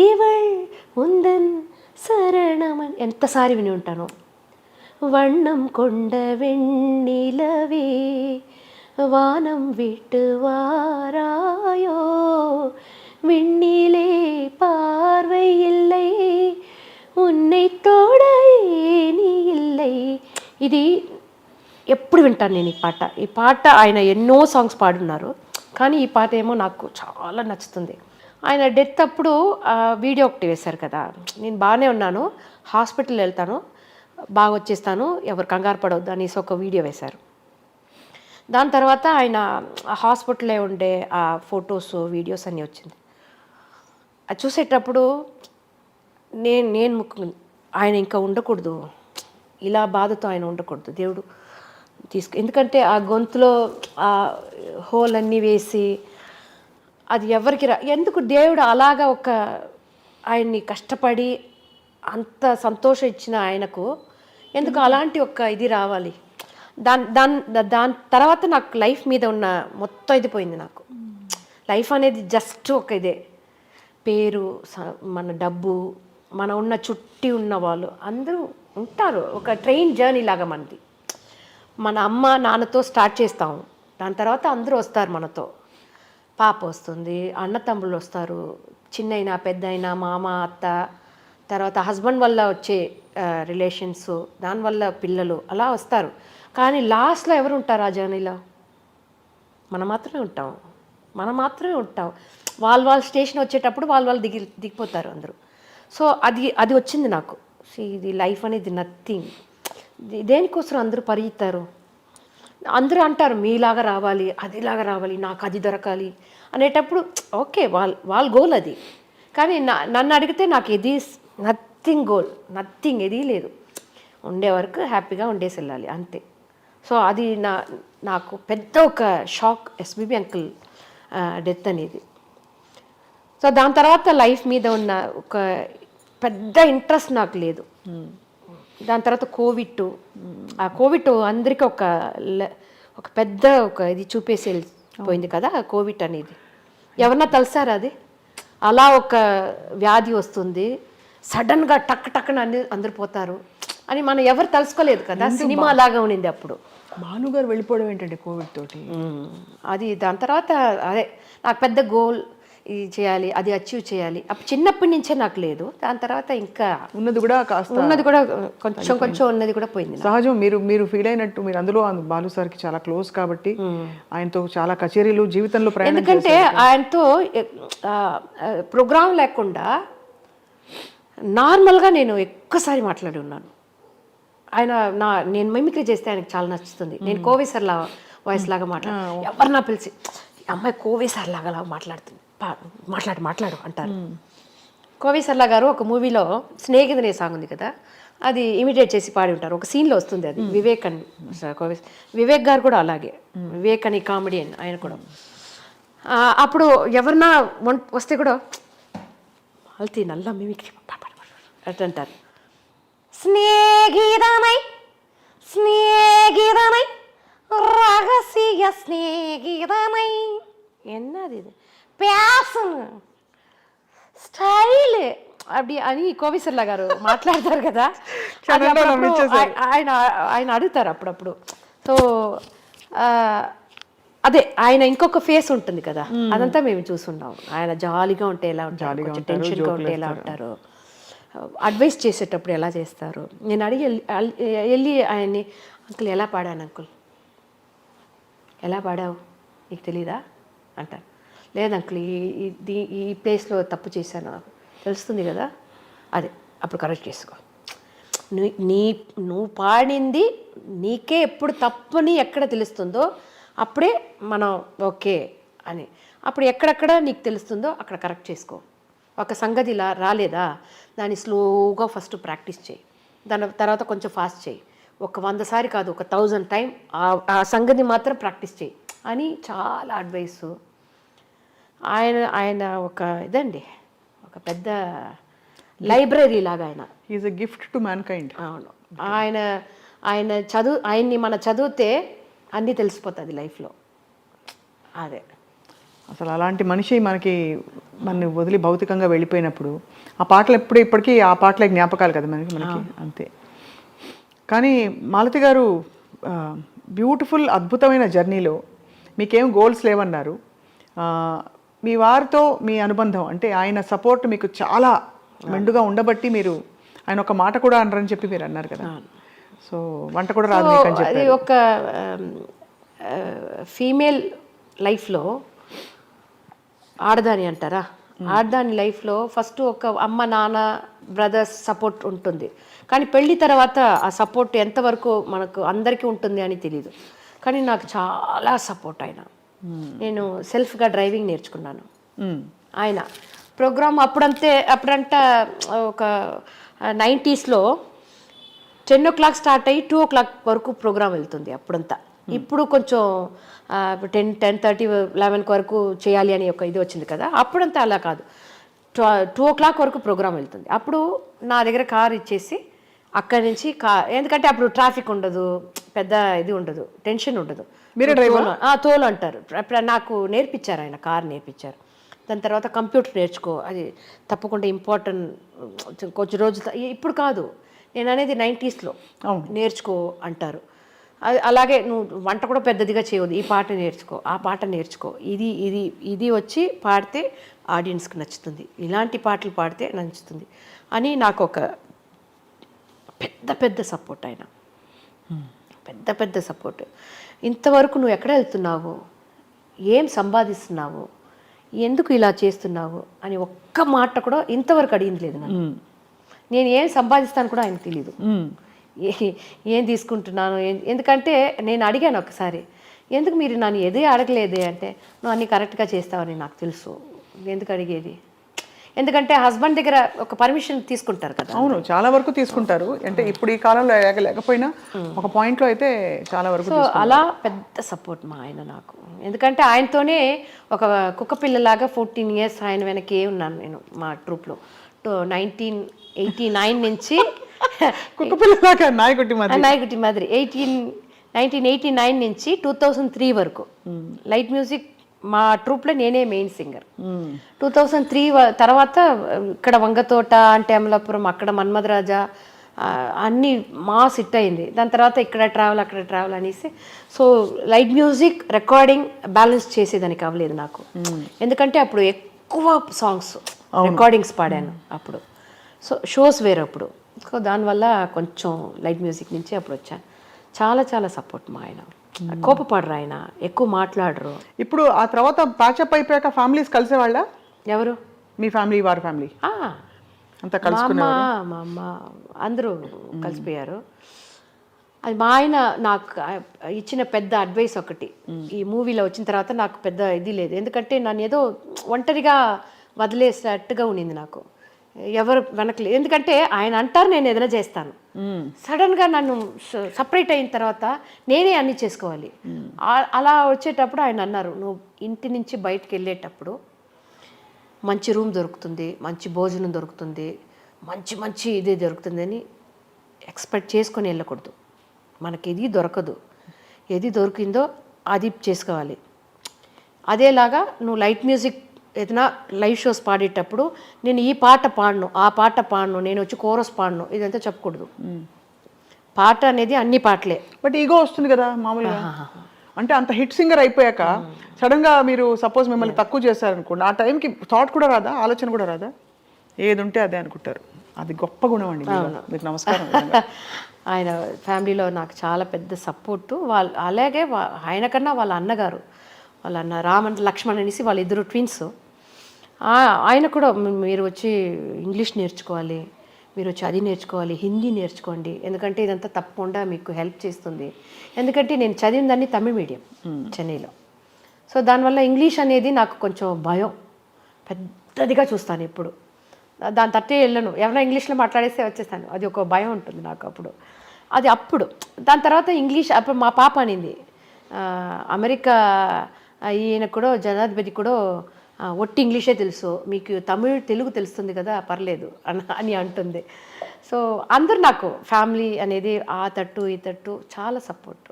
ఇవళ్ ఉందన్ శరణమన్ ఎంతసారి విని ఉంటాను. వண்ணం కొండ వెన్నెలవే వానం విட்டு వారాయో விண்ணிலே பார்வை இல்லை உன்னை తోడ ఏమీ இல்லை. ఇది ఎప్పుడు వింటాను నేను ఈ పాట ఆయన ఎన్నో సాంగ్స్ పాడున్నారు, కానీ ఈ పాట ఏమో నాకు చాలా నచ్చుతుంది. ఆయన డెత్ అప్పుడు వీడియో ఒకటి వేశారు కదా, నేను బాగానే ఉన్నాను, హాస్పిటల్ వెళ్తాను, బాగా వచ్చేస్తాను, ఎవరు కంగారు పడవద్దు అనేసి ఒక వీడియో వేశారు. దాని తర్వాత ఆయన హాస్పిటల్లో ఉండే ఆ ఫొటోస్ వీడియోస్ అన్నీ వచ్చింది. అది చూసేటప్పుడు నేను ఆయన ఇంకా ఉండకూడదు, ఇలా బాధతో ఆయన ఉండకూడదు, దేవుడు ఎందుకంటే ఆ గొంతులో ఆ హోల్ అన్నీ వేసి అది ఎవరికి ఎందుకు దేవుడు అలాగా ఆయన్ని కష్టపడి అంత సంతోషం ఇచ్చిన ఆయనకు ఎందుకు అలాంటి ఇది రావాలి? దాని తర్వాత నాకు లైఫ్ మీద ఉన్న మొత్తం ఇది పోయింది. నాకు లైఫ్ అనేది జస్ట్ ఇదే, పేరు, మన డబ్బు, మన ఉన్న చుట్టి ఉన్న వాళ్ళు అందరూ ఉంటారు. ఒక ట్రైన్ జర్నీ లాగా మనది. మన అమ్మ నాన్నతో స్టార్ట్ చేస్తాము, దాని తర్వాత అందరూ వస్తారు మనతో. పాప వస్తుంది, అన్న తమ్ముళ్ళు వస్తారు, చిన్నైనా పెద్దయినా, మామ అత్త, తర్వాత హస్బెండ్ వల్ల వచ్చే రిలేషన్స్, దానివల్ల పిల్లలు అలా వస్తారు. కానీ లాస్ట్లో ఎవరు ఉంటారు ఆ జర్నీలో? మనం మాత్రమే ఉంటాం. వాళ్ళ స్టేషన్ వచ్చేటప్పుడు వాళ్ళు దిగిపోతారు అందరూ. సో అది వచ్చింది నాకు. ఇది లైఫ్ అనేది నథింగ్. దేనికోసం అందరూ పరిగెత్తారు, అందరూ అంటారు మీలాగా రావాలి, అదిలాగా రావాలి, నాకు అది దొరకాలి అనేటప్పుడు ఓకే, వాళ్ళ గోల్ అది. కానీ నన్ను అడిగితే నాకు ఇది నథింగ్ ఏదీ లేదు, ఉండే వరకు హ్యాపీగా ఉండేసి వెళ్ళాలి అంతే. సో అది నాకు పెద్ద ఒక షాక్, ఎస్బీబీ అంకుల్ డెత్ అనేది. సో దాని తర్వాత లైఫ్ మీద ఉన్న ఒక పెద్ద ఇంట్రెస్ట్ నాకు లేదు. దాని తర్వాత కోవిడ్ అందరికీ ఒక పెద్ద ఇది చూపేసి వెళ్ళిపోయింది కదా కోవిడ్ అనేది. ఎవరన్నా తెలిసారా అది? అలా ఒక వ్యాధి వస్తుంది, సడన్గా టక్కున అందరు పోతారు అని మనం ఎవరు తెలుసుకోలేదు కదా, సినిమా లాగా ఉండింది అప్పుడు. భానుగారు వెళ్ళిపోవడం ఏంటంటే కోవిడ్ తోటి అది. దాని తర్వాత అదే నాకు పెద్ద గోల్, ఇది చేయాలి, అది అచీవ్ చేయాలి, అప్పుడు చిన్నప్పటి నుంచే నాకు లేదు. దాని తర్వాత ఇంకా ఉన్నది కూడా కొంచెం ఉన్నది కూడా పోయింది. సహజం. మీరు ఫీల్ అయినట్టు, మీరు అందులో బాలు సార్కి చాలా క్లోజ్ కాబట్టి ఆయనతో చాలా కచేరీలు జీవితంలో ప్రయాణం. ఎందుకంటే ఆయనతో ప్రోగ్రామ్ లేకుండా నార్మల్గా నేను ఎక్కువసారి మాట్లాడి ఉన్నాను. నేను మిమిక్రీ చేస్తే ఆయనకు చాలా నచ్చుతుంది. నేను కోవేశ్వర్ వాయిస్ లాగా ఎవరన్నా పిలిచి అమ్మాయి కోవేశ్వర్ లాగా మాట్లాడుతుంది, మాట్లాడు అంటారు. కోవేశ్వర్లా గారు ఒక మూవీలో స్నేహితునే సాంగ్ ఉంది కదా, అది ఇమిటేట్ చేసి పాడి ఉంటారు, ఒక సీన్లో వస్తుంది అది. వివేక్ గారు కూడా అలాగే, వివేక్ అని కామెడియన్ ఆయన కూడా. అప్పుడు ఎవరన్నా వస్తే కూడా అల్తీ నల్ల మిమిక్రీ అంటారు. స్నేహితమై రహస్య స్నేహితమై என்னது இது பேசணும் స్టైల్ అప్పుడు అని కోవిసర్లా గారు మాట్లాడతారు కదా అది అప్పుడప్పుడు ఆయన ఆయన అడుగుతారు అప్పుడప్పుడు. సో అదే ఆయన ఇంకొక ఫేస్ ఉంటుంది కదా, అదంతా మేము చూసుంటాం. ఆయన జాలీగా ఉంటే ఎలా ఉంటారు, కొంచెం టెన్షన్గా ఉంటే ఎలా ఉంటారు, అడ్వైస్ చేసేటప్పుడు ఎలా చేస్తారు. నేను అడిగి వెళ్ళి ఆయన్ని, అంకుల్ ఎలా పాడాను అంకుల్, ఎలా పాడావు నీకు తెలీదా అంటారు. లేదు అంకుల్ ఈ ప్లేస్లో తప్పు చేశాను తెలుస్తుంది కదా, అదే అప్పుడు కరెక్ట్ చేసుకో. నువ్వు పాడింది నీకే ఎప్పుడు తప్పని ఎక్కడ తెలుస్తుందో అప్పుడే మనం ఓకే అని, అప్పుడు ఎక్కడెక్కడ నీకు తెలుస్తుందో అక్కడ కరెక్ట్ చేసుకో. ఒక సంగతి ఇలా రాలేదా దాన్ని స్లోగా ఫస్ట్ ప్రాక్టీస్ చేయి, దాని తర్వాత కొంచెం ఫాస్ట్ చేయి. ఒక 100 సారి కాదు, ఒక 1000 టైం ఆ సంగతి మాత్రం ప్రాక్టీస్ చేయి అని చాలా అడ్వైసు. ఆయన ఒక ఇదండి, ఒక పెద్ద లైబ్రరీ లాగా ఆయన. Is a gift to man kind. అవును, ఆయన్ని మన చదివితే అన్నీ తెలిసిపోతుంది లైఫ్లో. అదే అసలు అలాంటి మనిషి మన వదిలి భౌతికంగా వెళ్ళిపోయినప్పుడు ఆ పాటలు ఇప్పటికీ ఆ పాటలే జ్ఞాపకాలు కదా మనకి అంతే. కానీ మాలతి గారు బ్యూటిఫుల్ అద్భుతమైన జర్నీలో మీకేం గోల్స్ లేవన్నారు. మీ వారితో మీ అనుబంధం అంటే ఆయన సపోర్ట్ మీకు చాలా మెండుగా ఉండబట్టి మీరు ఆయన ఒక మాట కూడా అనరని చెప్పి మీరు అన్నారు కదా. సో వంట కూడా రాదు మీకు అని చెప్పి. అది ఒక ఫీమేల్ లైఫ్లో ఆడదాని అంటారా, ఆడదాని లైఫ్లో ఫస్ట్ ఒక అమ్మ నాన్న బ్రదర్స్ సపోర్ట్ ఉంటుంది. కానీ పెళ్ళి తర్వాత ఆ సపోర్ట్ ఎంతవరకు మనకు అందరికీ ఉంటుంది అని తెలియదు. కానీ నాకు చాలా సపోర్ట్ ఆయన. నేను సెల్ఫ్గా డ్రైవింగ్ నేర్చుకున్నాను. ఆయన ప్రోగ్రామ్ అప్పుడంట ఒక 90sలో 10 o'clock స్టార్ట్ అయ్యి 2 o'clock వరకు ప్రోగ్రామ్ వెళ్తుంది అప్పుడంతా. ఇప్పుడు కొంచెం 10:30 11 వరకు చేయాలి అని ఒక ఇది వచ్చింది కదా. అప్పుడంతా అలా కాదు, 2 o'clock వరకు ప్రోగ్రామ్ వెళ్తుంది. అప్పుడు నా దగ్గర కార్ ఇచ్చేసి అక్కడి నుంచి ఎందుకంటే అప్పుడు ట్రాఫిక్ ఉండదు, పెద్ద ఇది ఉండదు, టెన్షన్ ఉండదు. మీరే డ్రైవర్? తోలు అంటారు. నాకు నేర్పించారు ఆయన, కార్ నేర్పించారు. దాని తర్వాత కంప్యూటర్ నేర్చుకో, అది తప్పకుండా ఇంపార్టెంట్. కొంచెం రోజులు ఇప్పుడు కాదు, నేను అనేది 90sలో నేర్చుకో అంటారు. అలాగే నువ్వు వంట కూడా పెద్దదిగా చేయవద్దు, ఈ పాట నేర్చుకో, ఆ పాట నేర్చుకో, ఇది వచ్చి పాడితే ఆడియన్స్కి నచ్చుతుంది, ఇలాంటి పాటలు పాడితే నచ్చుతుంది అని నాకు ఒక పెద్ద సపోర్ట్ ఆయన. పెద్ద సపోర్ట్. ఇంతవరకు నువ్వు ఎక్కడ వెళ్తున్నావు, ఏం సంపాదిస్తున్నావు, ఎందుకు ఇలా చేస్తున్నావు అని ఒక్క మాట కూడా ఇంతవరకు అడిగింది లేదు నన్ను. నేను ఏం సంపాదిస్తాను కూడా ఆయనకు తెలీదు, ఏం తీసుకుంటున్నాను. ఎందుకంటే నేను అడిగాను ఒకసారి, ఎందుకు మీరు నన్ను ఏది అడగలేదే అంటే, నువ్వు అన్నీ కరెక్ట్గా చేస్తావని నాకు తెలుసు, ఎందుకు అడిగేది. ఎందుకంటే హస్బెండ్ దగ్గర ఒక పర్మిషన్ తీసుకుంటారు కదా. అవును, చాలా వరకు తీసుకుంటారు. అంటే ఇప్పుడు ఈ కాలంలో లేకపోయినా ఒక పాయింట్లో అయితే చాలా వరకు. సో అలా పెద్ద సపోర్ట్ మా ఆయన నాకు. ఎందుకంటే ఆయనతోనే ఒక కుక్క పిల్లలాగా 14 years ఆయన వెనకే ఉన్నాను నేను మా ట్రూప్లో. 1989 నుంచి కుక్క పిల్లలాగా నాయకుటి మాదిరి 1989 నుంచి 2003 వరకు లైట్ మ్యూజిక్ మా ట్రూప్లో నేనే మెయిన్ సింగర్. 2003 తర్వాత ఇక్కడ వంగతోట అంటే అమలాపురం, అక్కడ మన్మధరాజా అన్నీ మాస్ హిట్ అయింది. దాని తర్వాత ఇక్కడ ట్రావెల్ అక్కడ ట్రావెల్ అనేసి, so light music recording balance చేసేదానికి అవ్వలేదు నాకు. ఎందుకంటే అప్పుడు ఎక్కువ సాంగ్స్ రికార్డింగ్స్ పాడాను అప్పుడు. సో షోస్ వేరు అప్పుడు. సో దానివల్ల కొంచెం లైట్ మ్యూజిక్ నుంచి అప్పుడు వచ్చాను. చాలా సపోర్ట్ మా ఆయన. కోపపడరు ఆయన, ఎక్కువ మాట్లాడరు. ఇప్పుడు ఆ తర్వాత ప్యాచప్ అయిపోయాక ఫ్యామిలీస్ కలిసేవాళ్ళ? ఎవరు? మీ ఫ్యామిలీ, వారి ఫ్యామిలీ అంతా మా అమ్మ అందరూ కలిసిపోయారు. అది మా ఆయన నాకు ఇచ్చిన పెద్ద అడ్వైస్ ఒకటి. ఈ మూవీలో వచ్చిన తర్వాత నాకు పెద్ద ఇది లేదు, ఎందుకంటే నన్ను ఏదో ఒంటరిగా వదిలేసినట్టుగా ఉండింది నాకు, ఎవరు వెనకలేదు. ఎందుకంటే ఆయన అంటారు నేను ఏదైనా చేస్తాను, సడన్గా నన్ను సపరేట్ అయిన తర్వాత నేనే అన్నీ చేసుకోవాలి. అలా వచ్చేటప్పుడు ఆయన అన్నారు, నువ్వు ఇంటి నుంచి బయటకు వెళ్ళేటప్పుడు మంచి రూమ్ దొరుకుతుంది, మంచి భోజనం దొరుకుతుంది, మంచి ఇదే దొరుకుతుంది అని ఎక్స్పెక్ట్ చేసుకొని వెళ్ళకూడదు. మనకి ఇది దొరకదు. ఏది దొరికిందో అది చేసుకోవాలి. అదేలాగా నువ్వు లైట్ మ్యూజిక్ ఏదైనా లైవ్ షోస్ పాడేటప్పుడు నేను ఈ పాట పాడను, ఆ పాట పాడను, నేను వచ్చి కోరస్ పాడను, ఇదంతా చెప్పకూడదు. పాట అనేది అన్ని పాటలే. బట్ ఈగో వస్తుంది కదా మామూలుగా. అంటే అంత హిట్ సింగర్ అయిపోయాక సడన్గా మీరు సపోజ్ మిమ్మల్ని తక్కువ చేశారనుకోండి, ఆ టైంకి థాట్ కూడా రాదా, ఆలోచన కూడా రాదా? ఏది ఉంటే అదే అనుకుంటారు. అది గొప్ప గుణం అండి మీలో. మీకు నమస్కారం. ఆయన ఫ్యామిలీలో నాకు చాలా పెద్ద సపోర్టు. వాళ్ళు అలాగే ఆయన కన్నా వాళ్ళ అన్నగారు, వాళ్ళ అన్న రామన్ లక్ష్మణ్ అనేసి వాళ్ళిద్దరు ట్విన్స్. ఆయన కూడా మీరు వచ్చి ఇంగ్లీష్ నేర్చుకోవాలి, మీరు వచ్చి అది నేర్చుకోవాలి, హిందీ నేర్చుకోండి, ఎందుకంటే ఇదంతా తప్పకుండా మీకు హెల్ప్ చేస్తుంది. ఎందుకంటే నేను చదివిందాన్ని తమిళ మీడియం చెన్నైలో. సో దానివల్ల ఇంగ్లీష్ అనేది నాకు కొంచెం భయం, పెద్దదిగా చూస్తాను ఇప్పుడు. దాని తట్టే వెళ్ళను, ఎవరైనా ఇంగ్లీష్లో మాట్లాడేస్తే వచ్చేస్తాను, అది ఒక భయం ఉంటుంది నాకు అప్పుడు. అది అప్పుడు దాని తర్వాత ఇంగ్లీష్ అప్పుడు మా పాప అనింది, అమెరికా ఈయన కూడా జనాధిపతి కూడా ఒట్టి ఇంగ్లీషే తెలుసు, మీకు తెలుగు తెలుస్తుంది కదా, పర్లేదు అని అంటుంది. సో అందరు నాకు ఫ్యామిలీ అనేది ఆ తట్టు ఈ తట్టు చాలా సపోర్ట్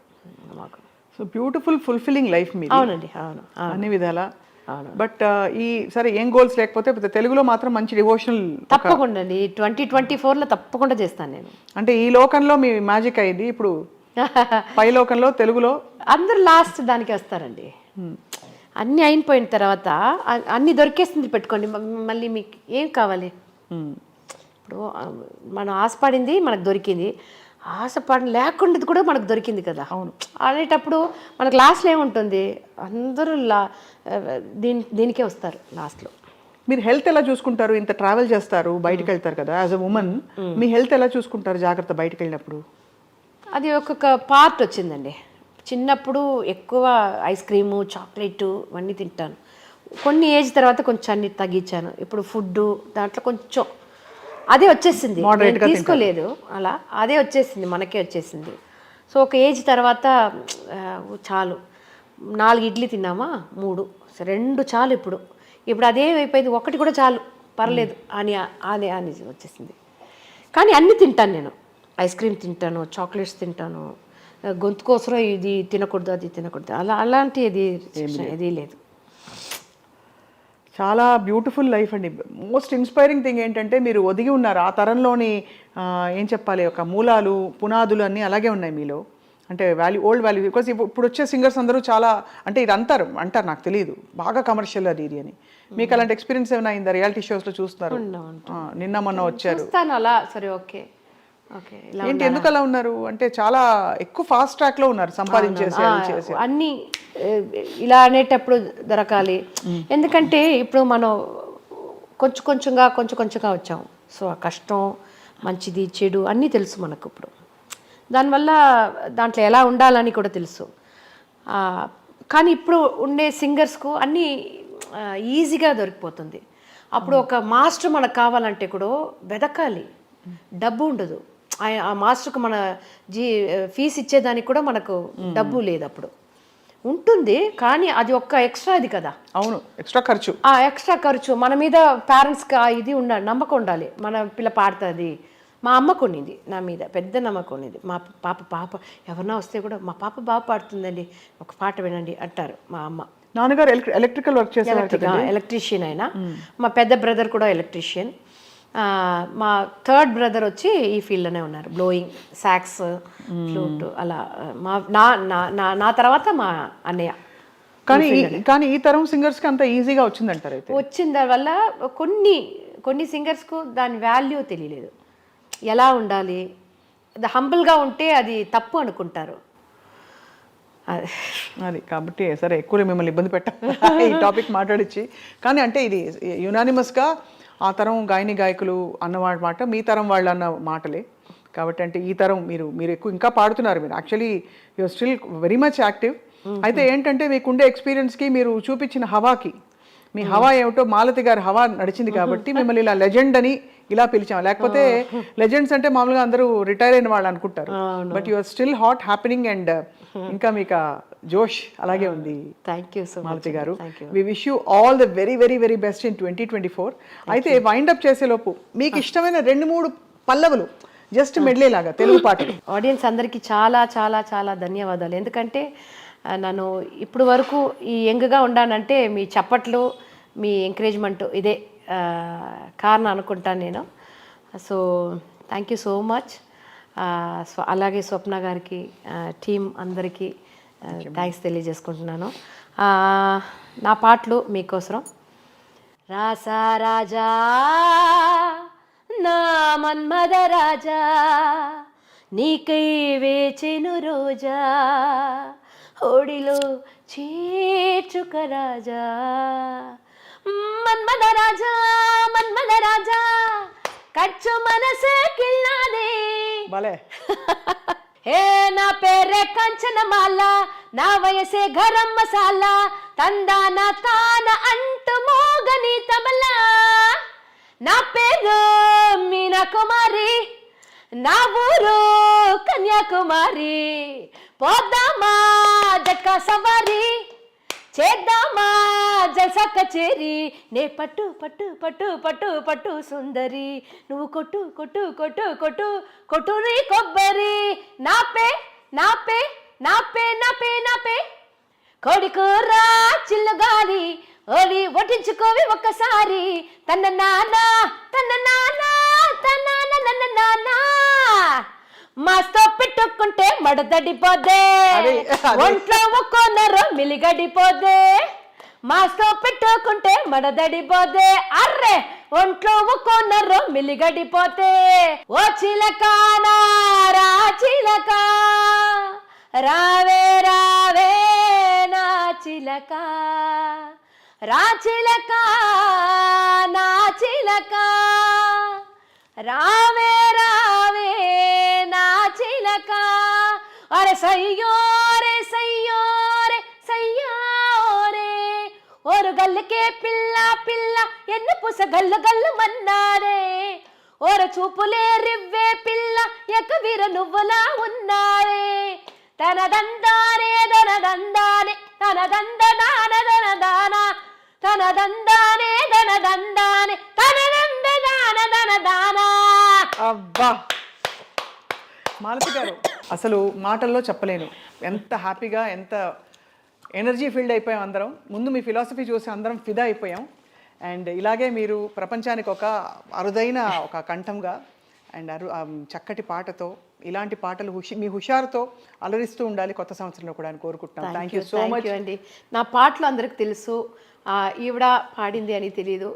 మాకు. సో బ్యూటిఫుల్ ఫుల్ఫిల్లింగ్ లైఫ్ మీ. అవునండి, అవును, అన్ని విధాలా. బట్ ఈ సరే ఏం గోల్స్ లేకపోతే తెలుగులో మాత్రం మంచి డివోషనల్ తప్పకుండా అండి 2024లో తప్పకుండా చేస్తాను నేను. అంటే ఈ లోకంలో మీ మ్యాజిక్ అయింది ఇప్పుడు పై లోకంలో తెలుగులో అందరు లాస్ట్ దానికి వస్తారండి. అన్నీ అయిపోయిన తర్వాత అన్నీ దొరికేస్తుంది పెట్టుకోండి, మళ్ళీ మీకు ఏం కావాలి? ఇప్పుడు మనం ఆశపడింది మనకు దొరికింది, ఆశపడి లేకుండా కూడా మనకు దొరికింది కదా. అవును, అనేటప్పుడు మనకు లాస్ట్లో ఏముంటుంది? అందరూ దీనికే వస్తారు లాస్ట్లో. మీరు హెల్త్ ఎలా చూసుకుంటారు? ఇంత ట్రావెల్ చేస్తారు, బయటకు వెళ్తారు కదా, as a women me health ఎలా చూసుకుంటారు జాగ్రత్త బయటకు వెళ్ళినప్పుడు? అది ఒక్కొక్క పార్ట్ వచ్చిందండి. చిన్నప్పుడు ఎక్కువ ఐస్ క్రీము, చాక్లెట్ ఇవన్నీ తింటాను. కొన్ని ఏజ్ తర్వాత కొంచెం అన్ని తగ్గించాను. ఇప్పుడు ఫుడ్ దాంట్లో కొంచెం అదే వచ్చేసింది, తీసుకోలేదు అలా, అదే వచ్చేసింది, మనకే వచ్చేసింది. సో ఒక ఏజ్ తర్వాత చాలు, 4 ఇడ్లీ తిన్నామా 3, 2 చాలు. ఇప్పుడు అదేమైపోయింది, 1 కూడా చాలు పర్లేదు అని అని అని వచ్చేసింది. కానీ అన్నీ తింటాను నేను, ఐస్ క్రీమ్ తింటాను, చాక్లెట్స్ తింటాను, గొంతు కోసం ఇది తినకూడదు అది తినకూడదు అలాంటి ఏది లేదు. చాలా బ్యూటిఫుల్ లైఫ్ అండి. మోస్ట్ ఇన్స్పైరింగ్ థింగ్ ఏంటంటే మీరు ఒదిగి ఉన్నారు ఆ తరంలోని ఏం చెప్పాలి, ఒక మూలాలు పునాదులు అన్నీ అలాగే ఉన్నాయి మీలో. అంటే ఓల్డ్ వాల్యూ. బికాస్ ఇప్పుడు వచ్చే సింగర్స్ అందరూ చాలా అంటే ఇది అంటారు నాకు తెలియదు, బాగా కమర్షియల్ అది ఇది అని. మీకు అలాంటి ఎక్స్పీరియన్స్ ఏమైనా అయిందా? రియాలిటీ షోస్లో చూస్తున్నారు, నిన్న మొన్న వచ్చారు అలా. సరే, ఓకే ఓకే. ఏంటి ఎందుకు అలా ఉన్నారు? అంటే చాలా ఎక్కువ ఫాస్ట్ ట్రాక్లో ఉన్నారు, సంపాదించేసి అన్నీ ఇలా అనేటప్పుడు దొరకాలి. ఎందుకంటే ఇప్పుడు మనం కొంచెం కొంచెంగా వచ్చాము. సో ఆ కష్టం, మంచిది చెడు అన్నీ తెలుసు మనకు ఇప్పుడు. దానివల్ల దాంట్లో ఎలా ఉండాలని కూడా తెలుసు. కానీ ఇప్పుడు ఉండే సింగర్స్కు అన్నీ ఈజీగా దొరికిపోతుంది. అప్పుడు ఒక మాస్టర్ మనకు కావాలంటే కూడా వెదకాలి, డబ్బు ఉండదు. ఆ మాస్టర్కు మన ఫీజు ఇచ్చేదానికి కూడా మనకు డబ్బు లేదు. అప్పుడు ఉంటుంది కానీ అది ఒక్క ఎక్స్ట్రా ఇది కదా. అవును, ఎక్స్ట్రా ఖర్చు. ఆ ఎక్స్ట్రా ఖర్చు మన మీద పేరెంట్స్కి ఇది ఉండాలి, నమ్మకం ఉండాలి, మన పిల్ల పాడుతుంది. మా అమ్మకు ఉన్నింది నా మీద పెద్ద నమ్మకం ఉన్నది. మా పాప ఎవరన్నా వస్తే కూడా మా పాప బాగా పాడుతుందండి, ఒక పాట వినండి అంటారు మా అమ్మ. నాన్నగారు ఎలక్ట్రికల్ వర్క్ చేస్తారు, ఎలక్ట్రీషియన్ అయినా. మా పెద్ద బ్రదర్ కూడా ఎలక్ట్రీషియన్. మా థర్డ్ బ్రదర్ వచ్చి ఈ ఫీల్డ్లోనే ఉన్నారు, బ్లోయింగ్, సాక్స్, ఫ్లూట్ అలా. నా తర్వాత మా అన్నయ్య. కానీ ఈ తరం సింగర్స్కి అంత ఈజీగా వచ్చిందంటారు? అయితే వచ్చిన దానివల్ల కొన్ని సింగర్స్కు దాని వాల్యూ తెలియలేదు, ఎలా ఉండాలి. హంబుల్గా ఉంటే అది తప్పు అనుకుంటారు. అది కాబట్టి సరే ఎక్కువ మిమ్మల్ని ఇబ్బంది పెట్టాలి ఈ టాపిక్ మాట్లాడించి. కానీ అంటే ఇది యునానిమస్గా ఆ తరం గాయకులు అన్నమాట మాట మీ తరం వాళ్ళు అన్న మాటలే. కాబట్టి అంటే ఈ తరం మీరు ఎక్కువ ఇంకా పాడుతున్నారు. మీరు actually you are still very much active. అయితే ఏంటంటే మీకుండే ఎక్స్పీరియన్స్కి మీరు చూపించిన హవాకి, మీ హవా ఏమిటో మాలతి గారి హవా నడిచింది కాబట్టి మిమ్మల్ని ఇలా లెజెండ్ అని ఇలా పిలిచాం. లేకపోతే లెజెండ్స్ అంటే మామూలుగా అందరూ రిటైర్ అయిన వాళ్ళు అనుకుంటారు. But you are still hot happening and ఇంకా మీకు జోష్ అలాగే ఉంది. Thank you so much Malathi garu. We wish you all the very very very best in 2024. అయితే వైండప్ చేసేలోపు మీకు ఇష్టమైన 2-3 పల్లవులు జస్ట్ మెడ్లే లాగా తెలుగు పాటలు. ఆడియన్స్ అందరికీ చాలా చాలా చాలా ధన్యవాదాలు. ఎందుకంటే నన్ను ఇప్పుడు వరకు ఈ యంగ్గా ఉండానంటే మీ చప్పట్లు, మీ ఎంకరేజ్మెంట్ ఇదే కారణం అనుకుంటాను నేను. So thank you so much. అలాగే స్వప్న గారికి, టీం అందరికీ థ్యాంక్స్ తెలియజేసుకుంటున్నాను. నా పాటలు మీకోసం. రాసా రాజా నా మన్మద రాజా, నీకై వేచెను రోజా, ఓడిలో చేర్చుక రాజా, మన్మద రాజా మన్మద రాజా, కచ్చు మనసే కిల్లాదే భలే. హే నా పేరే కంచనమాల, నా వయసే గరం మసాలా, తందాన తాన అంటు మోగని తబలా, నా పేరు మీనా కుమారి, నా ఊరు కన్యాకుమారి, పోదామా జట్కా సవారి, చేద్దామా జల్సా కచేరి, నే పట్టు పట్టు పట్టు పట్టు పట్టు సుందరి, నువ్వు కొట్టు కొట్టు కొట్టు కొట్టు కొట్టు నీ కొబ్బరి, నాపే నాపే నాపే నాపే నాపే, కోడి కూర చిల్లుగాలి ఓలి వడ్డించుకోవి ఒక్కసారి, తన నాన్న తన నాన్న తన నాన్న నాన్న, మాస్తో పెట్టుకుంటే మడదడిపోదే, ఒంట్లో ఒక్కొన్నర మిలిగడిపోదే, మాస్తో పెట్టుకుంటే మడదడిపోదే, అర్రే ఒంట్లో ఒక్కొన్నర మిలిగడిపోతే, ఓ చిలక రా చిలక, రావే రావే నా చిలక, రా చిలక నా చిలక, రావే రావే నా చిలక, అరే సయ్యో రే సయ్యో రే సయ్యో రే, ఓరు గల్లకే పిల్ల పిల్ల ఎన్ను పుస గల్లు గల్లు మన్నారే, ఓరు చూపులే రివ్వే పిల్ల ఎకవిర నువ్వులా ఉన్నారే, తన దందానే తన దందానే తన దందదాన తన దాన, తన దందానే తన దందానే తన దందదాన తన దానా. అబ్బా మాలతి గారు, అసలు మాటల్లో చెప్పలేను ఎంత హ్యాపీగా, ఎంత ఎనర్జీ ఫీల్డ్ అయిపోయాం అందరం. ముందు మీ ఫిలాసఫీ చూసి అందరం ఫిదా అయిపోయాం. అండ్ ఇలాగే మీరు ప్రపంచానికి ఒక అరుదైన ఒక కంఠంగా అండ్ చక్కటి పాటతో, ఇలాంటి పాటలు మీ హుషారుతో అలరిస్తూ ఉండాలి కొత్త సంవత్సరంలో కూడా అని కోరుకుంటున్నాను. థ్యాంక్ యూ సో మచ్ అండి. నా పాటలు అందరికి తెలుసు, ఈవిడ పాడింది అని తెలియదు,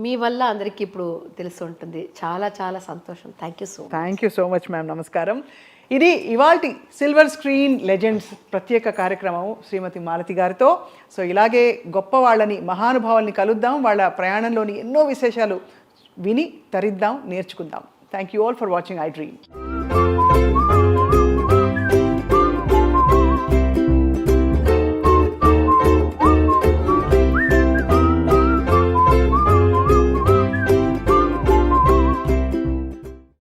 మీ వల్ల అందరికీ ఇప్పుడు తెలిసి ఉంటుంది. చాలా చాలా సంతోషం. Thank you so much ma'am. నమస్కారం. ఇది ఇవాల్టి సిల్వర్ స్క్రీన్ లెజెండ్స్ ప్రత్యేక కార్యక్రమం శ్రీమతి మాలతి గారితో. సో ఇలాగే గొప్ప వాళ్ళని, మహానుభావుల్ని కలుద్దాం, వాళ్ళ ప్రయాణంలోని ఎన్నో విశేషాలు విని తరిద్దాం, నేర్చుకుందాం. Thank you all for watching I dream.